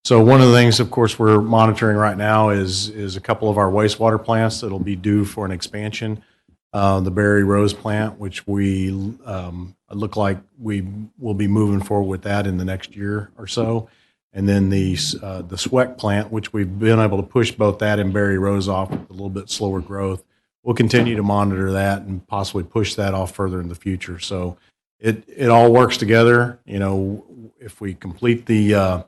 So one of the things, of course, we're monitoring right now is a couple of our wastewater plants that'll be due for an expansion. The Barry Rose plant, which we look like we will be moving forward with that in the next year or so. And then the SWEC plant, which we've been able to push both that and Barry Rose off with a little bit slower growth. We'll continue to monitor that and possibly push that off further in the future. So it all works together. If we complete the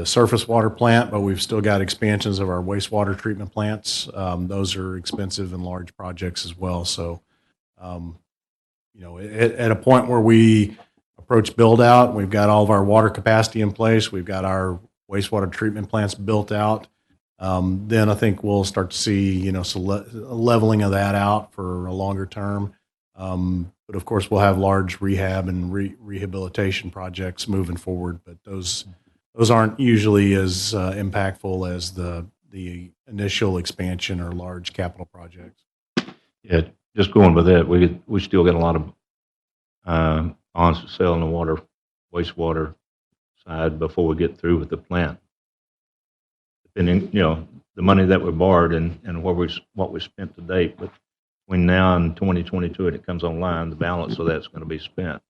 surface water plant, but we've still got expansions of our wastewater treatment plants. Those are expensive and large projects as well. So, at a point where we approach build out, we've got all of our water capacity in place. We've got our wastewater treatment plants built out. Then I think we'll start to see, some leveling of that out for a longer term. But of course, we'll have large rehab and rehabilitation projects moving forward. But those aren't usually as impactful as the initial expansion or large capital projects. Yeah, just going with that, we still got a lot of bonds to sell on the wastewater side before we get through with the plant. And then, the money that we borrowed and what we spent to date, but between now and 2022 and it comes online, the balance of that's going to be spent out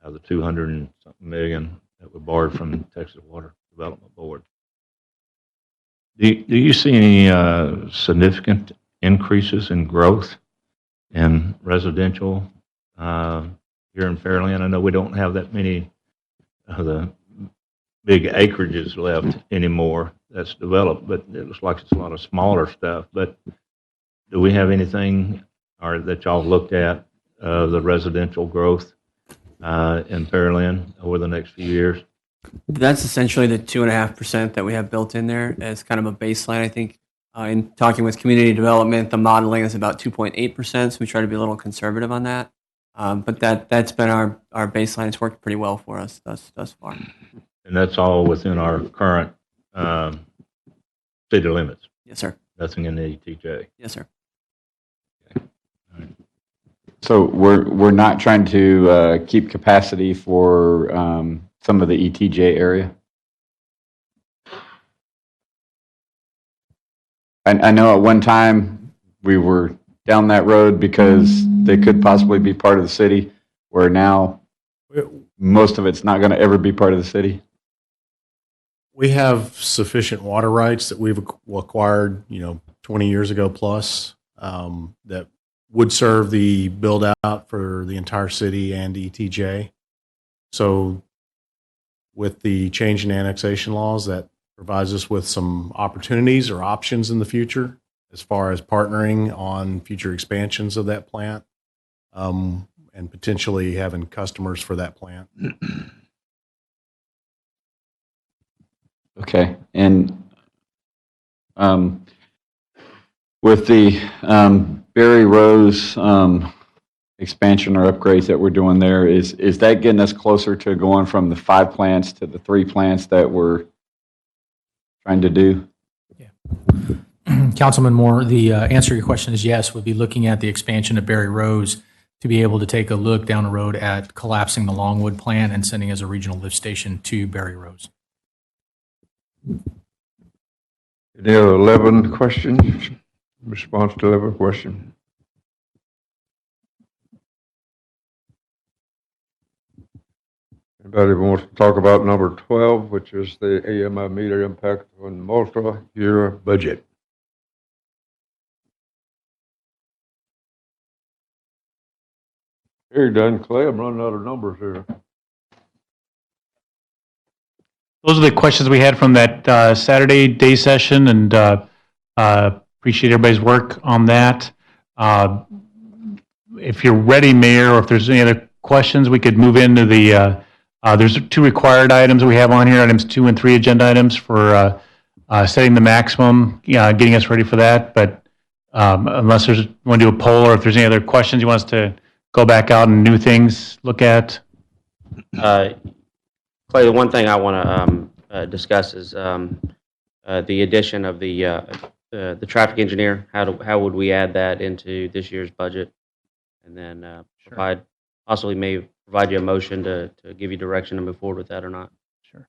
of the 200 and something million that we borrowed from the Texas Water Development Board. Do you see any significant increases in growth in residential here in Fairland? I know we don't have that many of the big acreages left anymore that's developed, but it looks like it's a lot of smaller stuff. But do we have anything that y'all looked at the residential growth in Fairland over the next few years? That's essentially the 2.5% that we have built in there as kind of a baseline. I think in talking with community development, the modeling is about 2.8%. So we try to be a little conservative on that. But that's been our baseline. It's worked pretty well for us thus far. And that's all within our current city limits? Yes, sir. Nothing in the ETJ? Yes, sir. So we're not trying to keep capacity for some of the ETJ area? I know at one time we were down that road because they could possibly be part of the city, where now most of it's not going to ever be part of the city. We have sufficient water rights that we've acquired, 20 years ago plus, that would serve the build out for the entire city and ETJ. So with the change in annexation laws, that provides us with some opportunities or options in the future as far as partnering on future expansions of that plant, and potentially having customers for that plant. Okay, and with the Berry Rose expansion or upgrades that we're doing there, is that getting us closer to going from the 5 plants to the 3 plants that we're trying to do? Councilman Moore, the answer to your question is yes. We'll be looking at the expansion of Berry Rose to be able to take a look down the road at collapsing the Longwood plant and sending as a regional lift station to Berry Rose. Any other 11 questions? Response to 11 question. Anybody wants to talk about number 12, which is the AMI meter impact on multi-year budget? Here, done, Clay. I'm running out of numbers here. Those are the questions we had from that Saturday day session, and appreciate everybody's work on that. If you're ready, Mayor, or if there's any other questions, we could move into the, there's 2 required items we have on here, items 2 and 3 agenda items for setting the maximum, getting us ready for that. But unless there's, you want to do a poll, or if there's any other questions you want us to go back out and new things, look at. Clay, the one thing I want to discuss is the addition of the traffic engineer. How would we add that into this year's budget, and then possibly may provide you a motion to give you direction to move forward with that or not? Sure.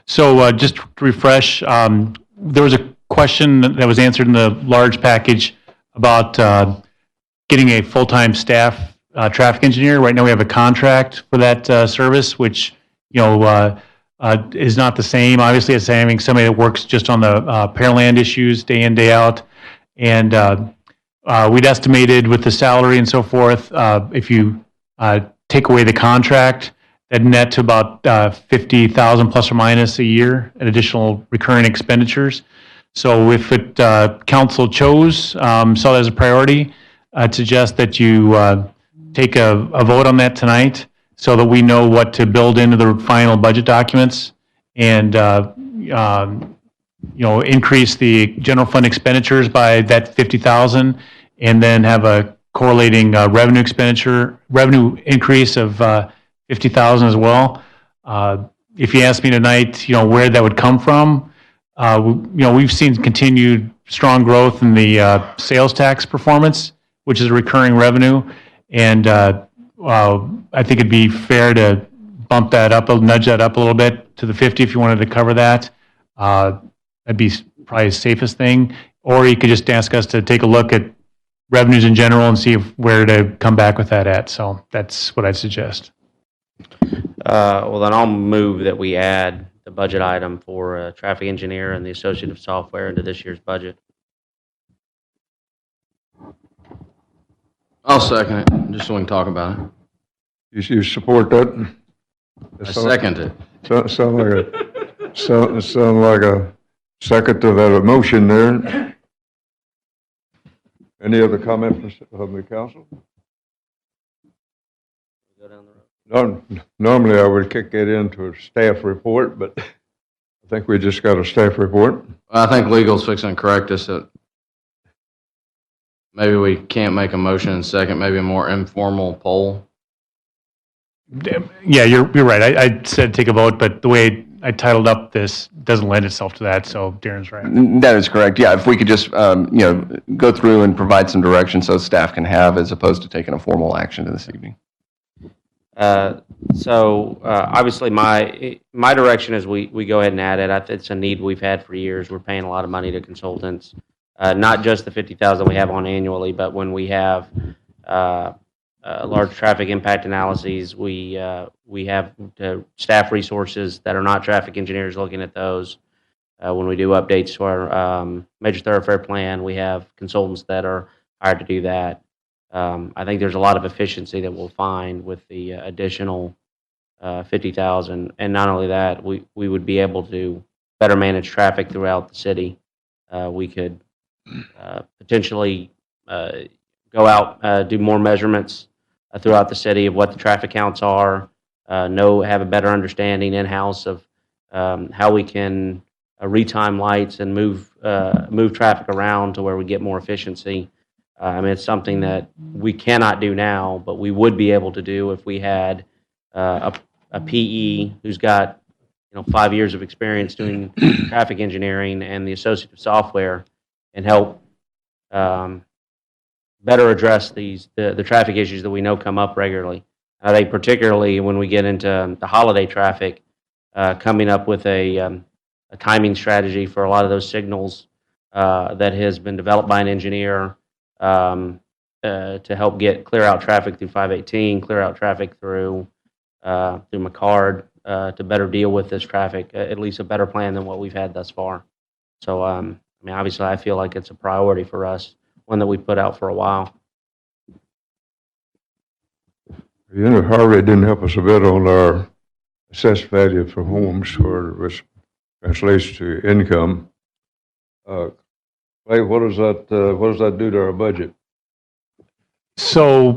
So just to refresh, there was a question that was answered in the large package about getting a full-time staff traffic engineer. Right now we have a contract for that service, which is not the same, obviously, as having somebody that works just on the Pearland issues day in, day out. And we'd estimated with the salary and so forth, if you take away the contract, that net to about 50,000 plus or minus a year in additional recurring expenditures. So if council chose, saw that as a priority, I'd suggest that you take a vote on that tonight, so that we know what to build into the final budget documents, and increase the general fund expenditures by that 50,000, and then have a correlating revenue increase of 50,000 as well. If you ask me tonight, where that would come from, we've seen continued strong growth in the sales tax performance, which is a recurring revenue, and I think it'd be fair to bump that up, nudge that up a little bit to the 50 if you wanted to cover that. That'd be probably the safest thing. Or you could just ask us to take a look at revenues in general and see where to come back with that at. So that's what I'd suggest. Well, then I'll move that we add the budget item for a traffic engineer and the associative software into this year's budget. I'll second it, just so we can talk about it. You support that? I second it. Sound like a second to that motion there. Any other comments from the council? Go down the road. Normally I would kick it into a staff report, but I think we just got a staff report. I think legal's fixing to correct us that maybe we can't make a motion in second, maybe a more informal poll. Yeah, you're right. I said take a vote, but the way I titled up this doesn't lend itself to that, so Darren's right. That is correct. Yeah, if we could just, go through and provide some direction so staff can have, as opposed to taking a formal action this evening. Obviously my direction is we go ahead and add it. It's a need we've had for years. We're paying a lot of money to consultants, not just the 50,000 we have on annually, but when we have large traffic impact analyses, we have staff resources that are not traffic engineers looking at those. When we do updates to our major thoroughfare plan, we have consultants that are hired to do that. I think there's a lot of efficiency that we'll find with the additional 50,000, and not only that, we would be able to better manage traffic throughout the city. We could potentially go out, do more measurements throughout the city of what the traffic counts are, have a better understanding in-house of how we can retime lights and move traffic around to where we get more efficiency. I mean, it's something that we cannot do now, but we would be able to do if we had a PE who's got 5 years of experience doing traffic engineering and the associative software, and help better address the traffic issues that we know come up regularly. I think particularly when we get into the holiday traffic, coming up with a timing strategy for a lot of those signals that has been developed by an engineer to help clear out traffic through 518, clear out traffic through McCard, to better deal with this traffic, at least a better plan than what we've had thus far. So, I mean, obviously, I feel like it's a priority for us, one that we put out for a while. Harvey didn't help us a bit on our assessed value for homes, which translates to income. Clay, what does that do to our budget? So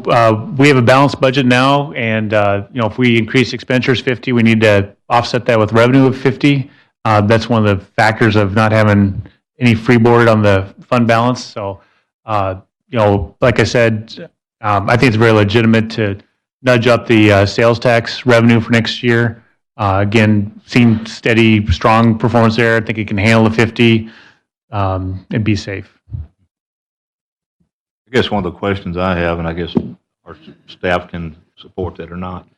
we have a balanced budget now, and if we increase expenditures 50, we need to offset that with revenue of 50. That's one of the factors of not having any freeboard on the fund balance. So, like I said, I think it's very legitimate to nudge up the sales tax revenue for next year. Again, seeing steady, strong performance there. I think it can handle the 50 and be safe. I guess one of the questions I have, and I guess our staff can support that or not.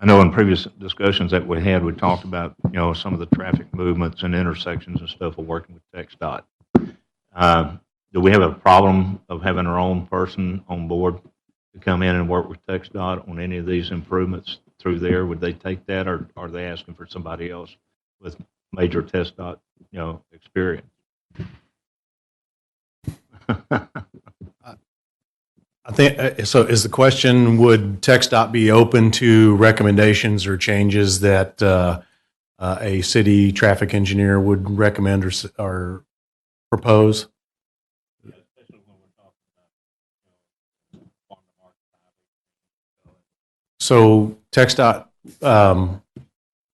I know in previous discussions that we had, we talked about, some of the traffic movements and intersections and stuff of working with TxDOT. Do we have a problem of having our own person on board to come in and work with TxDOT on any of these improvements through there? Would they take that, or are they asking for somebody else with major TxDOT, experience? I think, so is the question, would TxDOT be open to recommendations or changes that a city traffic engineer would recommend or propose? So TxDOT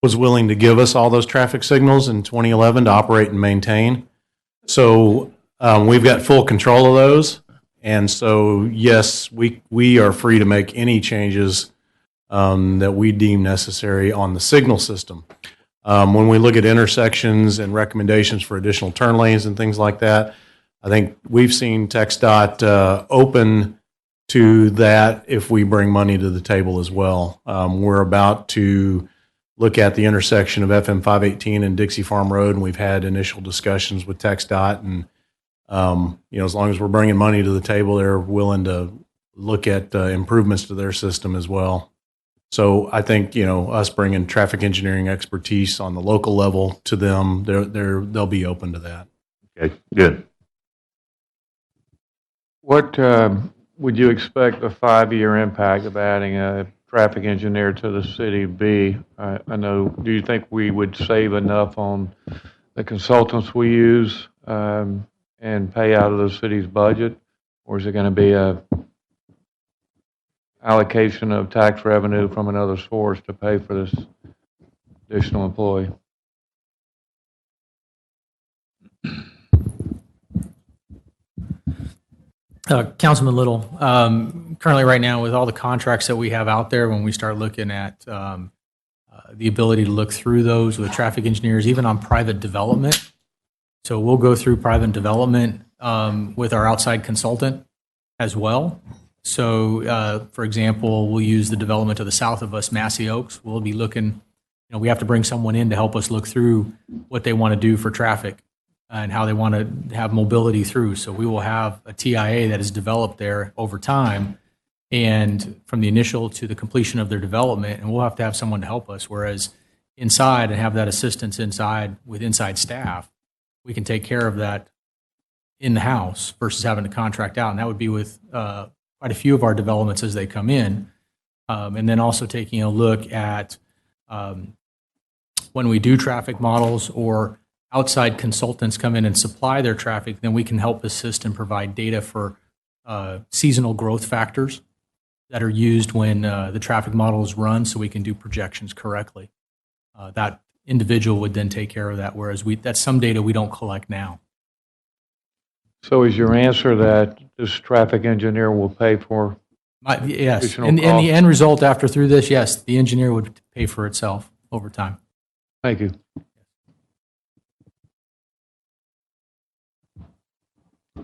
was willing to give us all those traffic signals in 2011 to operate and maintain. So we've got full control of those. And so, yes, we are free to make any changes that we deem necessary on the signal system. When we look at intersections and recommendations for additional turn lanes and things like that, I think we've seen TxDOT open to that if we bring money to the table as well. We're about to look at the intersection of FM 518 and Dixie Farm Road, and we've had initial discussions with TxDOT, and as long as we're bringing money to the table, they're willing to look at improvements to their system as well. So I think, us bringing traffic engineering expertise on the local level to them, they'll be open to that. Okay, good. What would you expect the 5-year impact of adding a traffic engineer to the city be? I know, do you think we would save enough on the consultants we use and pay out of the city's budget? Or is it going to be a allocation of tax revenue from another source to pay for this additional employee? Councilman Little, currently right now with all the contracts that we have out there, when we start looking at the ability to look through those with traffic engineers, even on private development. So we'll go through private development with our outside consultant as well. So, for example, we'll use the development to the south of us, Massey Oaks. We'll be looking, we have to bring someone in to help us look through what they want to do for traffic and how they want to have mobility through. So we will have a TIA that is developed there over time, and from the initial to the completion of their development, and we'll have to have someone to help us. Whereas inside, and have that assistance inside with inside staff, we can take care of that in the house versus having to contract out. And that would be with quite a few of our developments as they come in. And then also taking a look at when we do traffic models or outside consultants come in and supply their traffic, then we can help assist and provide data for seasonal growth factors that are used when the traffic model is run, so we can do projections correctly. That individual would then take care of that, whereas that's some data we don't collect now. So is your answer that this traffic engineer will pay for? Yes, additional and the costs? end result after through this, yes, the engineer would pay for itself over time. Thank you.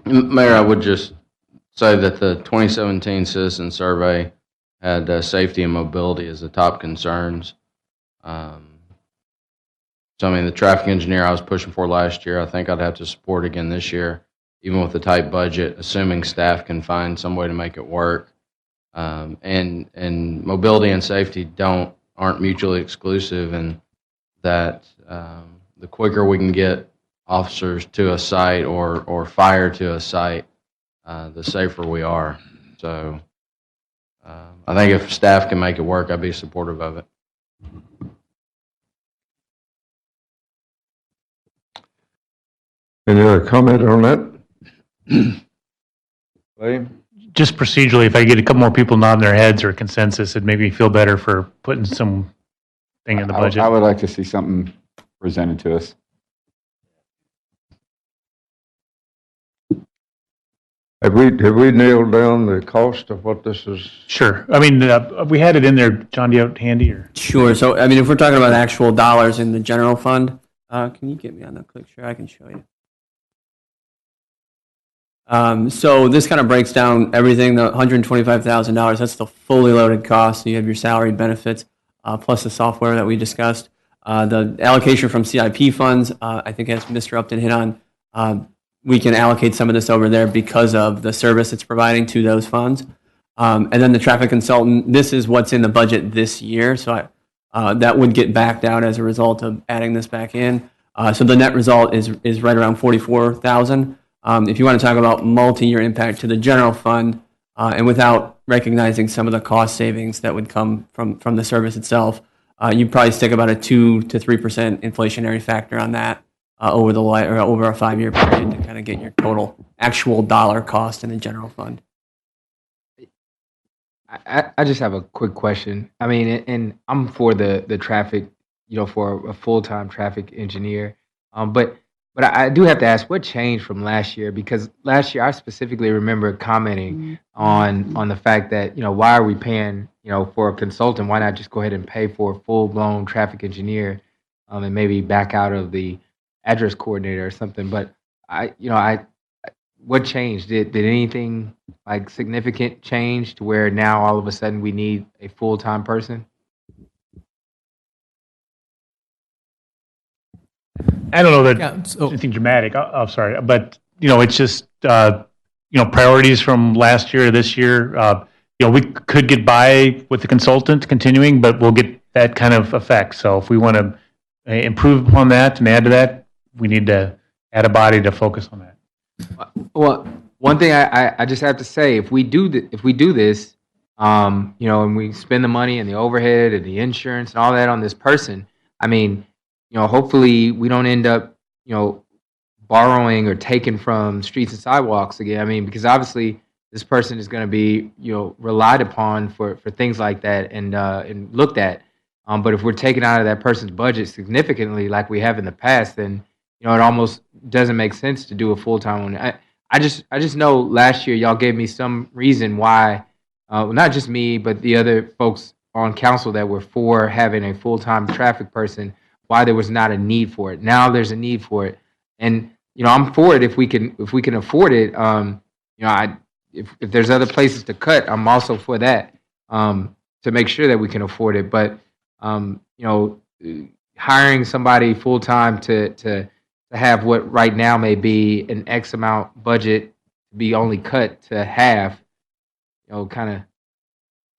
Mayor, I would just say that the 2017 citizen survey had safety and mobility as the top concerns. So, I mean, the traffic engineer I was pushing for last year, I think I'd have to support again this year, even with the tight budget, assuming staff can find some way to make it work. And mobility and safety aren't mutually exclusive, and that the quicker we can get officers to a site or fire to a site, the safer we are. So I think if staff can make it work, I'd be supportive of it. Any other comment on that? Clay? Just procedurally, if I get a couple more people nodding their heads or consensus, it'd make me feel better for putting some thing in the budget. I would like to see something presented to us. Have we nailed down the cost of what this is? Sure. I mean, we had it in there. John, do you have it handy or? Sure. So, I mean, if we're talking about actual dollars in the general fund, can you get me on the click share? I can show you. So this kind of breaks down everything, the $125,000, that's the fully loaded cost. So you have your salary benefits, plus the software that we discussed. The allocation from CIP funds, I think as Mr. Upton hit on, we can allocate some of this over there because of the service it's providing to those funds. And then the traffic consultant, this is what's in the budget this year. So that would get backed out as a result of adding this back in. So the net result is right around $44,000. If you want to talk about multi-year impact to the general fund, and without recognizing some of the cost savings that would come from the service itself, you'd probably stick about a 2 to 3% inflationary factor on that over a 5-year period to kind of get your total actual dollar cost in the general fund. I just have a quick question. I mean, and I'm for the traffic, for a full-time traffic engineer. But I do have to ask, what changed from last year? Because last year I specifically remember commenting on the fact that, why are we paying, for a consultant? Why not just go ahead and pay for a full-blown traffic engineer, and maybe back out of the address coordinator or something? But what changed? Did anything like significant change to where now all of a sudden we need a full-time person? I don't know that anything dramatic. I'm sorry, but it's just priorities from last year to this year. We could get by with the consultant continuing, but we'll get that kind of effect. So if we want to improve upon that and add to that, we need to add a body to focus on that. Well, one thing I just have to say, if we do this, and we spend the money and the overhead and the insurance and all that on this person, I mean, hopefully we don't end up, borrowing or taking from streets and sidewalks again. I mean, because obviously this person is going to be, relied upon for things like that and looked at. But if we're taking out of that person's budget significantly, like we have in the past, then it almost doesn't make sense to do a full-time one. I just know last year y'all gave me some reason why, not just me, but the other folks on council that were for having a full-time traffic person, why there was not a need for it. Now there's a need for it, and I'm for it if we can afford it. If there's other places to cut, I'm also for that, to make sure that we can afford it. But hiring somebody full-time to have what right now may be an X amount budget be only cut to half, kind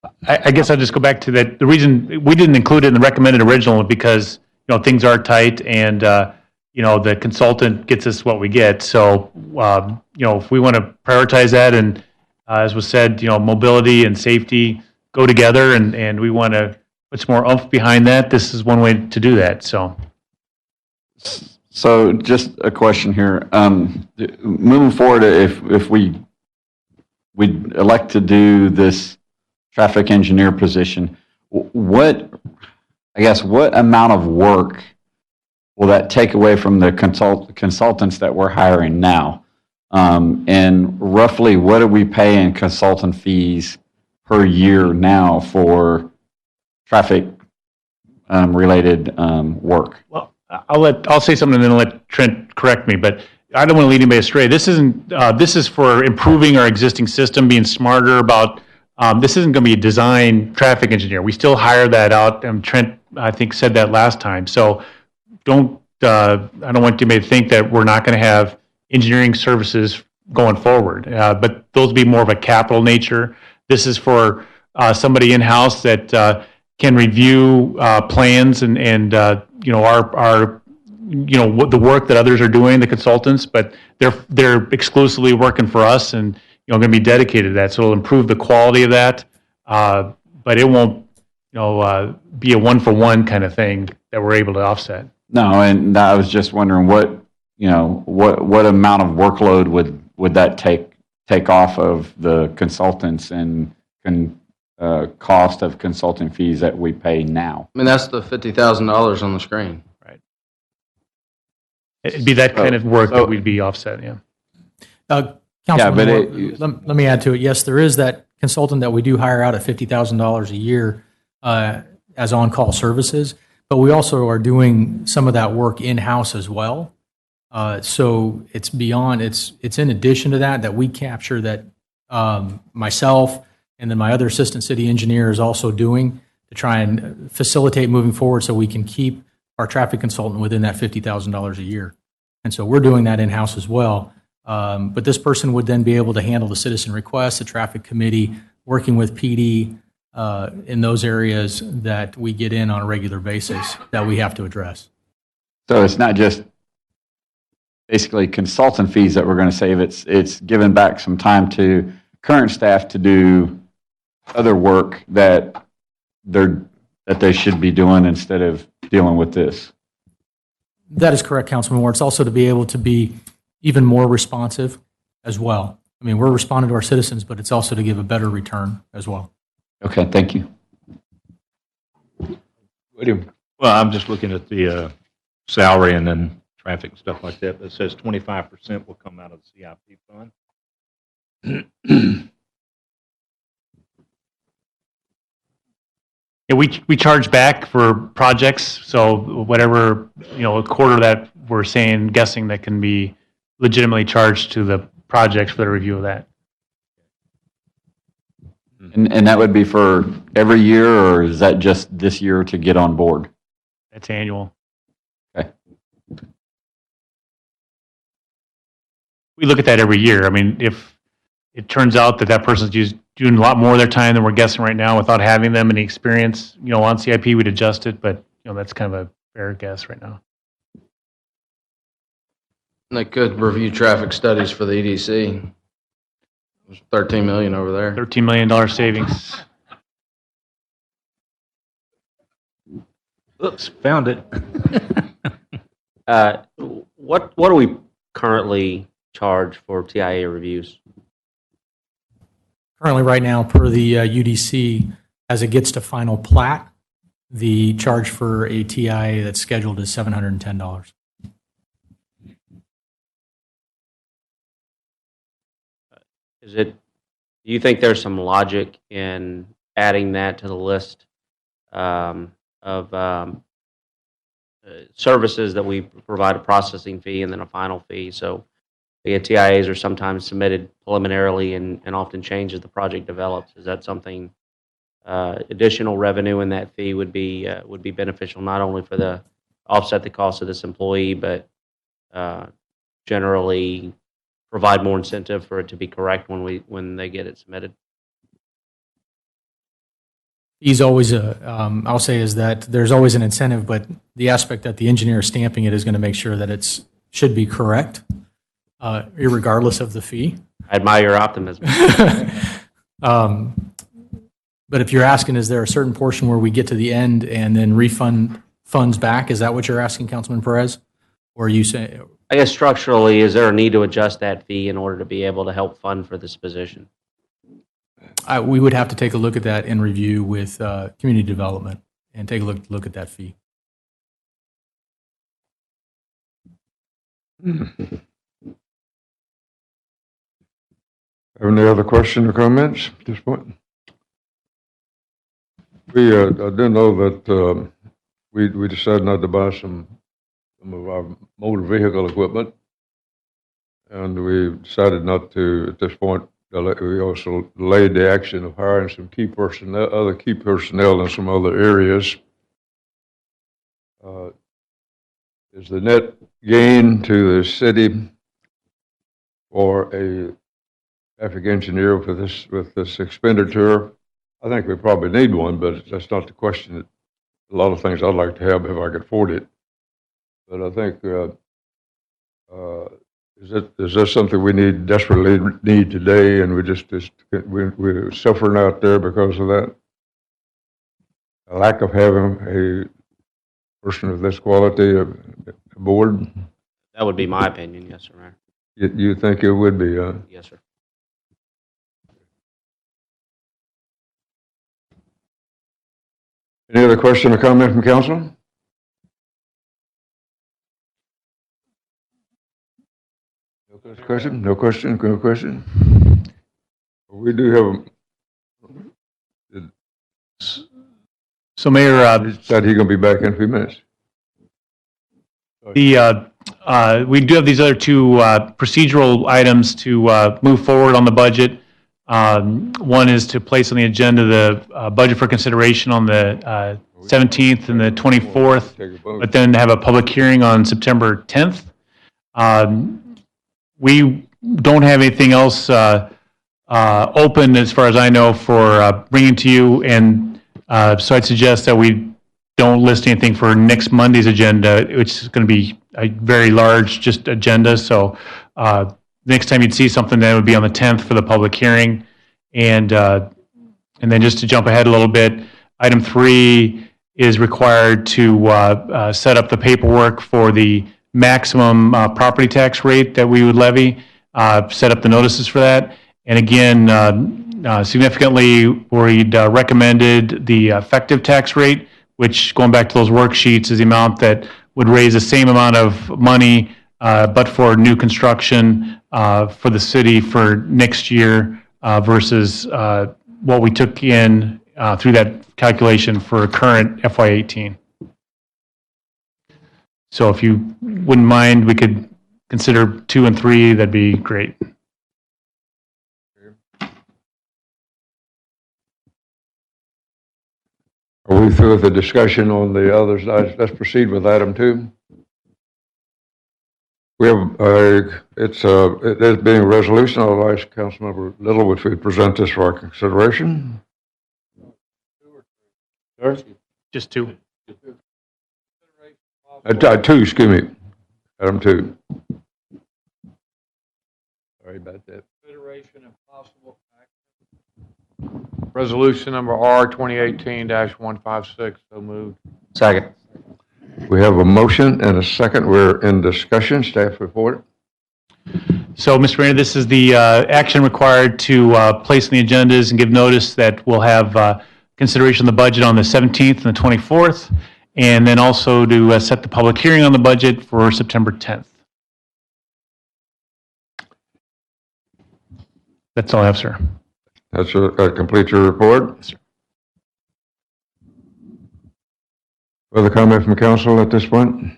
of. I guess I'll just go back to that. The reason we didn't include it in the recommended original was because things are tight, and the consultant gets us what we get. So if we want to prioritize that, and as was said, mobility and safety go together, and we want to put some more oomph behind that, this is one way to do that. So So just a question here. Moving forward, if we elect to do this traffic engineer position, what amount of work will that take away from the consultants that we're hiring now? And roughly, what do we pay in consultant fees per year now for traffic related work? Well, I'll say something and then let Trent correct me, but I don't want to lead anybody astray. This is for improving our existing system, being smarter about, this isn't going to be a design traffic engineer. We still hire that out. Trent, I think, said that last time. So I don't want anybody to think that we're not going to have engineering services going forward. But those will be more of a capital nature. This is for somebody in-house that can review plans and our what the work that others are doing, the consultants, but they're exclusively working for us and going to be dedicated to that. So it'll improve the quality of that, but it won't be a one-for-one kind of thing that we're able to offset. No, and I was just wondering what amount of workload would that take off of the consultants and cost of consulting fees that we pay now? I mean, that's the $50,000 on the screen. Right. It'd be that kind of work that we'd be offset, yeah. Councilman Moore, let me add to it. Yes, there is that consultant that we do hire out at $50,000 a year as on-call services, but we also are doing some of that work in-house as well. So it's beyond, it's in addition to that we capture that myself and then my other assistant city engineer is also doing to try and facilitate moving forward so we can keep our traffic consultant within that $50,000 a year. And so we're doing that in-house as well. But this person would then be able to handle the citizen requests, the traffic committee, working with PD in those areas that we get in on a regular basis that we have to address. So it's not just basically consultant fees that we're going to save. It's giving back some time to current staff to do other work that they should be doing instead of dealing with this. That is correct, Councilman Moore. It's also to be able to be even more responsive as well. I mean, we're responding to our citizens, but it's also to give a better return as well. Okay, thank you. William? Well, I'm just looking at the salary and then traffic and stuff like that. It says 25% will come out of the CIP fund. Yeah, we charge back for projects, so whatever, a quarter that we're guessing that can be legitimately charged to the projects for the review of that. And that would be for every year, or is that just this year to get on board? That's annual. Okay. We look at that every year. I mean, if it turns out that person's doing a lot more of their time than we're guessing right now without having them any experience, on CIP, we'd adjust it, but, that's kind of a fair guess right now. They could review traffic studies for the EDC. There's $13 million over there. $13 million savings. Oops, found it. What do we currently charge for TIA reviews? Currently, right now, per the UDC, as it gets to final plat, the charge for a TIA that's scheduled is $710. Do you think there's some logic in adding that to the list of services that we provide a processing fee and then a final fee? So the TIAs are sometimes submitted preliminarily and often change as the project develops. Is that something additional revenue in that fee would be beneficial not only for the offset the cost of this employee, but generally provide more incentive for it to be correct when they get it submitted? He's always I'll say is that there's always an incentive, but the aspect that the engineer is stamping it is going to make sure that it should be correct, irregardless of the fee. I admire your optimism. But if you're asking, is there a certain portion where we get to the end and then refund funds back? Is that what you're asking, Councilman Perez? Or are you saying, I guess structurally, is there a need to adjust that fee in order to be able to help fund for this position? we would have to take a look at that in review with community development and take a look at that fee. Have any other questions or comments at this point? I do know that we decided not to buy some of our motor vehicle equipment, and we decided not to, at this point, we also delayed the action of hiring some other key personnel in some other areas. Is the net gain to the city for a traffic engineer with this expenditure? I think we probably need one, but that's not the question. A lot of things I'd like to have if I could afford it. But I think, is that something we desperately need today, and we're suffering out there because of that? A lack of having a person of this quality aboard? That would be my opinion, yes, sir, Mayor. You think it would be, Yes, sir. Any other question or comment from council? No question? We do have So Mayor, said he's going to be back in a few minutes. we do have these other two procedural items to move forward on the budget. One is to place on the agenda the budget for consideration on the 17th and the 24th, but then have a public hearing on September 10th. We don't have anything else open, as far as I know, for bringing to you, and so I'd suggest that we don't list anything for next Monday's agenda, which is going to be a very large just agenda. So next time you'd see something, that would be on the 10th for the public hearing. And then just to jump ahead a little bit, item 3 is required to set up the paperwork for the maximum property tax rate that we would levy, set up the notices for that. And again, significantly, we'd recommended the effective tax rate, which, going back to those worksheets, is the amount that would raise the same amount of money, but for new construction for the city for next year versus what we took in through that calculation for current FY18. So if you wouldn't mind, we could consider 2 and 3, that'd be great. Are we through with the discussion on the others? Let's proceed with item 2. We have, there's being a resolution. I'll ask Councilmember Little if we present this for our consideration. Sir? Just 2. 2, excuse me. Item 2. Sorry about that. Consideration and possible action. Resolution number R 2018-156, so moved. Second. We have a motion and a second. We're in discussion. Staff report. So, Mr. Mayor, this is the action required to place on the agendas and give notice that we'll have consideration of the budget on the 17th and the 24th, and then also to set the public hearing on the budget for September 10th. That's all I have, sir. That's complete your report. Yes, sir. Further comment from council at this point?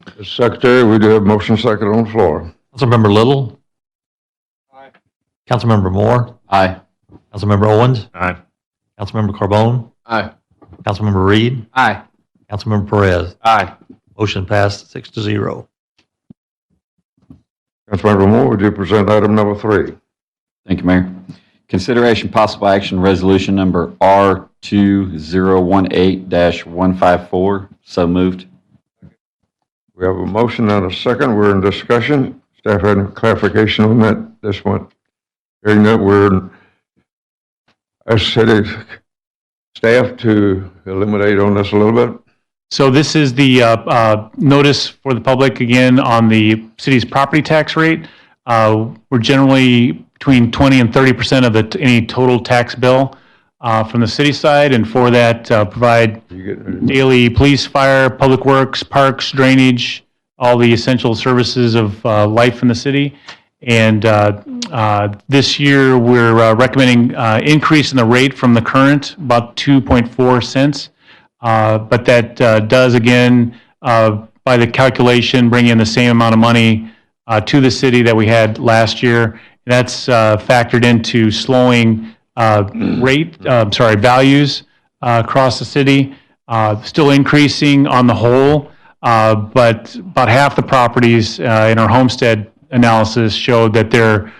Mr. Secretary, we do have motion second on the floor. Councilmember Little? Aye. Councilmember Moore? Aye. Councilmember Owens? Aye. Councilmember Carbone? Aye. Councilmember Reed? Aye. Councilmember Perez? Aye. Motion passed 6-0. Councilmember Moore, would you present item number 3? Thank you, Mayor. Consideration possible action resolution number R2018-154. So moved. We have a motion and a second. We're in discussion. Staff had any clarification on that, this one? Hearing that, we're as city staff to eliminate on this a little bit. So this is the notice for the public again on the city's property tax rate. We're generally between 20 and 30% of any total tax bill from the city side, and for that provide daily police, fire, public works, parks, drainage, all the essential services of life in the city. And this year, we're recommending increase in the rate from the current, about 2.4 cents. But that does, again, by the calculation, bring in the same amount of money to the city that we had last year. That's factored into slowing values across the city, still increasing on the whole, but about half the properties in our homestead analysis showed that they're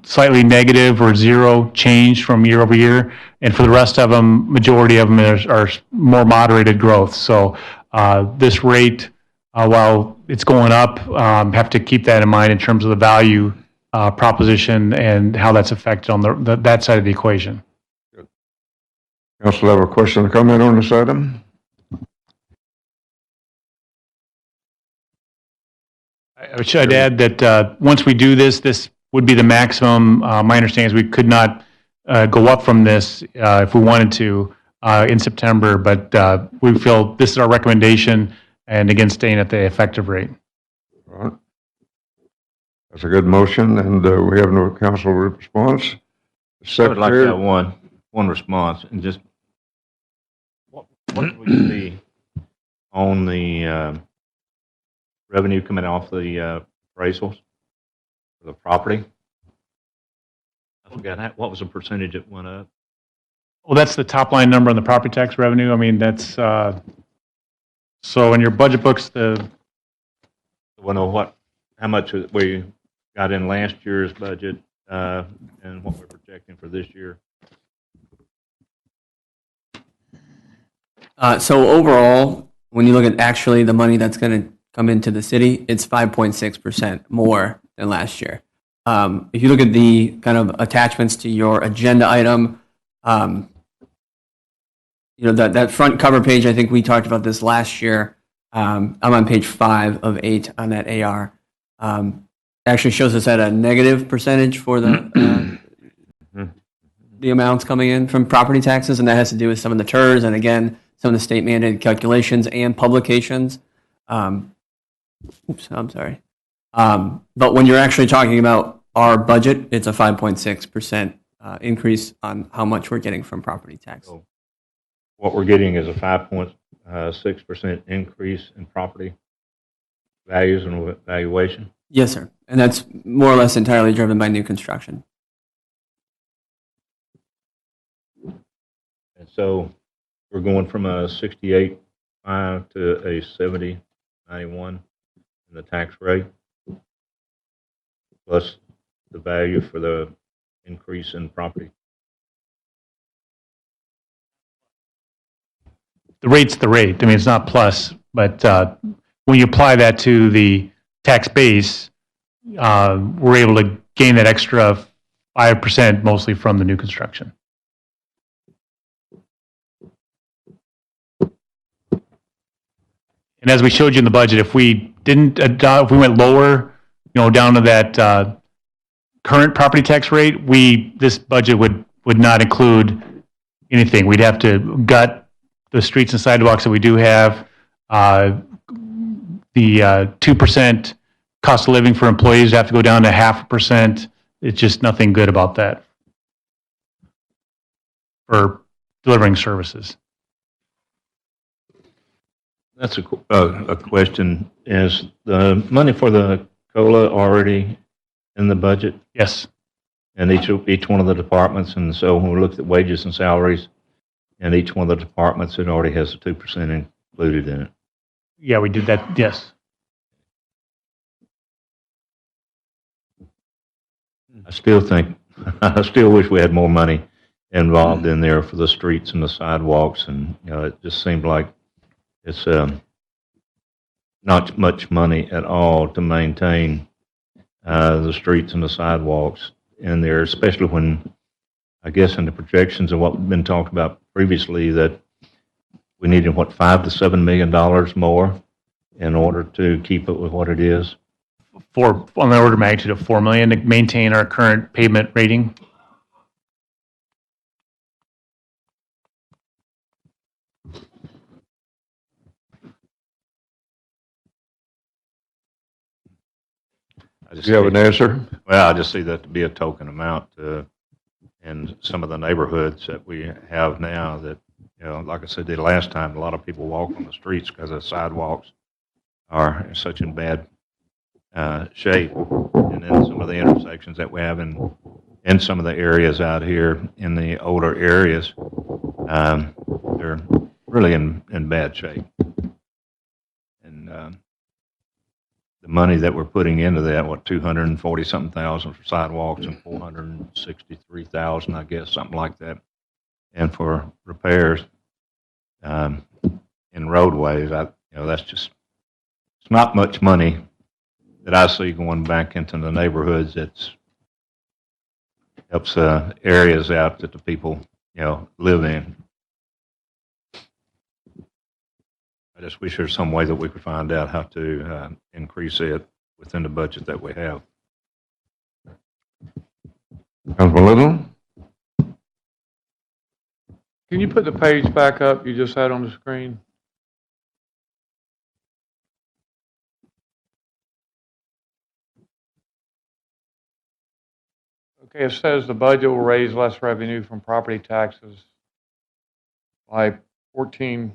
slightly negative or zero change from year over year. And for the rest of them, majority of them are more moderated growth. So this rate, while it's going up, have to keep that in mind in terms of the value proposition and how that's affected on that side of the equation. Council have a question or comment on this item? I'd add that once we do this, this would be the maximum. My understanding is we could not go up from this if we wanted to in September, but we feel this is our recommendation, and again, staying at the effective rate. All right. That's a good motion, and we have no council response. I would like to have one response, and just what do we see on the revenue coming off the appraisals for the property? I forgot, what was the percentage it went up? Well, that's the top line number on the property tax revenue. I mean, that's, so in your budget books, How much we got in last year's budget and what we're projecting for this year? So overall, when you look at actually the money that's going to come into the city, it's 5.6% more than last year. If you look at the kind of attachments to your agenda item, that front cover page, I think we talked about this last year. I'm on page 5 of 8 on that AR. Actually shows us at a negative percentage for the amounts coming in from property taxes, and that has to do with some of the TERS and again some of the state mandated calculations and publications. Oops, I'm sorry. But when you're actually talking about our budget, it's a 5.6% increase on how much we're getting from property tax. So what we're getting is a 5.6% increase in property values and valuation. Yes, sir. And that's more or less entirely driven by new construction. And so we're going from a 68.5 to a 70.91 in the tax rate, plus the value for the increase in property. the rate's the rate. I mean, it's not plus, but when you apply that to the tax base, we're able to gain that extra 5% mostly from the new construction. And as we showed you in the budget, if we didn't adopt, if we went lower, down to that current property tax rate, this budget would not include anything. We'd have to gut the streets and sidewalks that we do have. The 2% cost of living for employees have to go down to 0.5%. It's just nothing good about that for delivering services. That's a question. Is the money for the COLA already in the budget? Yes. And each one of the departments, and so when we look at wages and salaries, and each one of the departments, it already has a 2% included in it. Yeah, we did that, yes. I still wish we had more money involved in there for the streets and the sidewalks, and it just seemed like it's not much money at all to maintain the streets and the sidewalks in there, especially when, I guess, in the projections of what we've been talking about previously, that we needed, what, $5 to $7 million more in order to keep it with what it is? On the order of magnitude of 4 million to maintain our current pavement rating. I just Do you have see- an answer? Well, I just see that to be a token amount in some of the neighborhoods that we have now that, like I said, the last time, a lot of people walk on the streets because the sidewalks are such in bad shape. And then some of the intersections that we have in some of the areas out here in the older areas, they're really in bad shape. And the money that we're putting into that, what, 240 something thousand for sidewalks and 463,000, I guess, something like that, and for repairs in roadways, that's just, it's not much money that I see going back into the neighborhoods. That's helps areas out that the people live in. I just wish there's some way that we could find out how to increase it within the budget that we have. Councilman Little? Can you put the page back up you just had on the screen? Okay, it says the budget will raise less revenue from property taxes by $14.3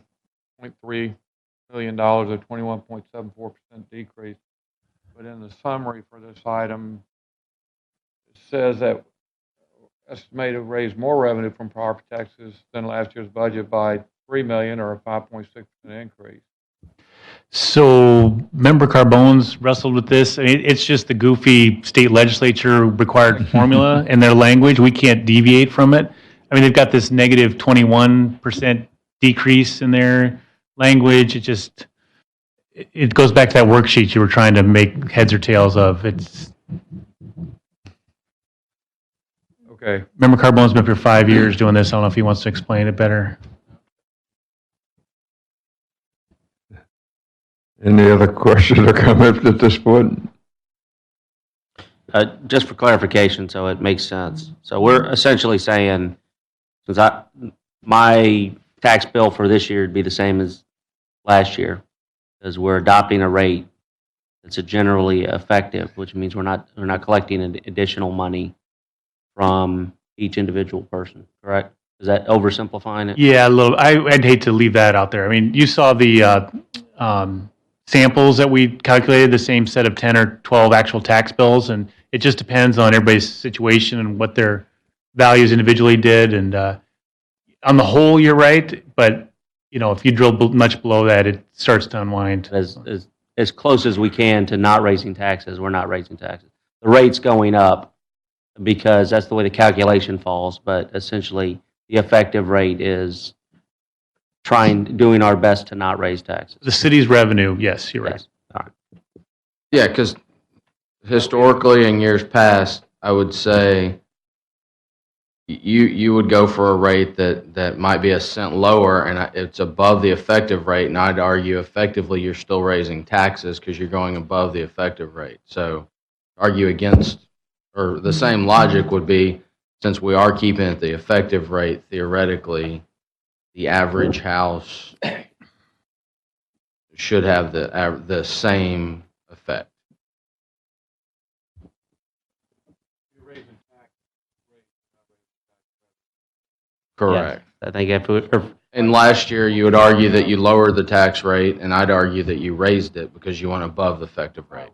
million, a 21.74% decrease. But in the summary for this item, it says that estimated to raise more revenue from property taxes than last year's budget by $3 million, or a 5.6% increase. So Member Carbone's wrestled with this. I mean, it's just the goofy state legislature required formula in their language. We can't deviate from it. I mean, they've got this negative 21% decrease in their language. It goes back to that worksheet you were trying to make heads or tails of. Okay. Member Carbone's been up here 5 years doing this. I don't know if he wants to explain it better. Any other questions or comments at this point? Just for clarification, so it makes sense. So we're essentially saying, since my tax bill for this year would be the same as last year, because we're adopting a rate that's generally effective, which means we're not collecting additional money from each individual person, correct? Is that oversimplifying it? Yeah, a little. I'd hate to leave that out there. I mean, you saw the samples that we calculated, the same set of 10 or 12 actual tax bills, and it just depends on everybody's situation and what their values individually did. And on the whole, you're right, but if you drill much below that, it starts to unwind. As close as we can to not raising taxes, we're not raising taxes. The rate's going up because that's the way the calculation falls, but essentially the effective rate is doing our best to not raise taxes. The city's revenue, yes, you're right. Yes. All right. Yeah, because historically in years past, I would say you would go for a rate that might be a cent lower, and it's above the effective rate, and I'd argue effectively you're still raising taxes because you're going above the effective rate. So argue against, or the same logic would be, since we are keeping it the effective rate, theoretically, the average house should have the same effect. Correct. Yes. I think and last year, you would argue that you lowered the tax rate, and I'd argue that you raised it because you went above the effective rate.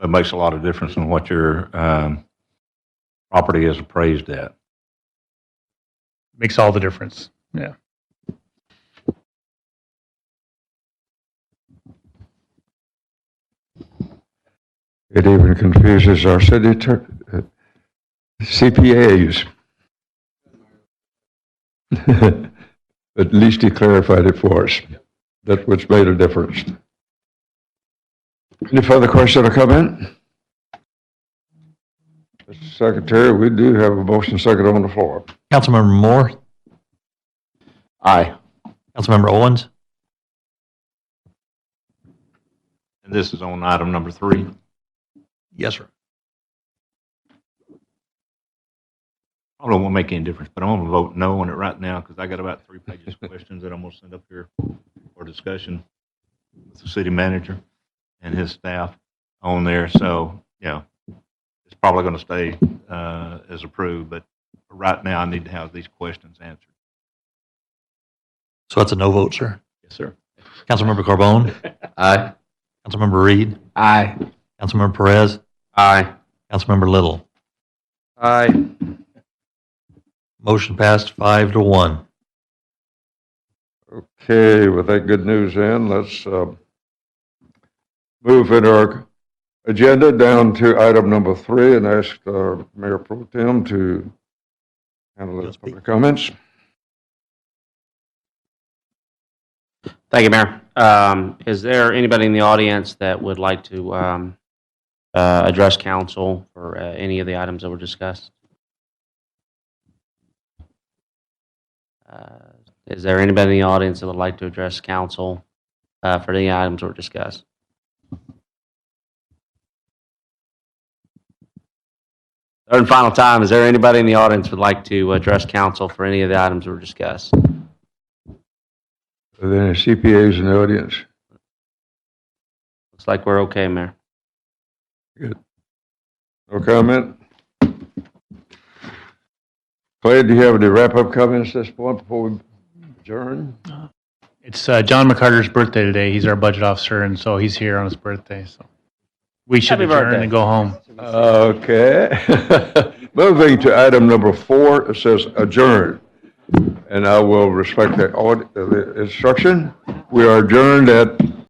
It makes a lot of difference in what your property is appraised at. Makes all the difference. Yeah. It even confuses our city CPAs. At least he clarified it for us. That's what's made a difference. Any further question or comment? Mr. Secretary, we do have a motion second on the floor. Councilmember Moore, Aye. Councilmember Owens, And this is on item number 3. yes, sir. Probably won't make any difference, but I'm going to vote no on it right now because I got about 3 pages of questions that I'm going to send up here for discussion with the city manager and his staff on there. So, it's probably going to stay as approved, but right now I need to have these questions answered. So that's a no vote, sir. Yes, sir. Councilmember Carbone, Aye. Councilmember Reed, Aye. Councilmember Perez, Aye. Councilmember Little. Aye. Motion passed 5-1. Okay, with that good news in, let's move in our agenda down to item number 3 and ask Mayor Pro Tem to handle the public comments. Thank you, Mayor. Is there anybody in the audience that would like to address council for any of the items that were discussed? Is there anybody in the audience that would like to address council for any items that were discussed? Third and final time, is there anybody in the audience who would like to address council for any of the items that were discussed? Are there any CPAs in the audience? Looks like we're okay, Mayor. Good. No comment? Clay, do you have any wrap-up comments at this point before we adjourn? It's John McCarter's birthday today. He's our budget officer, and so he's here on his birthday. So we should Happy adjourn birthday. and go home. Okay. Moving to item number 4, it says adjourn. And I will respect the instruction. We are adjourned at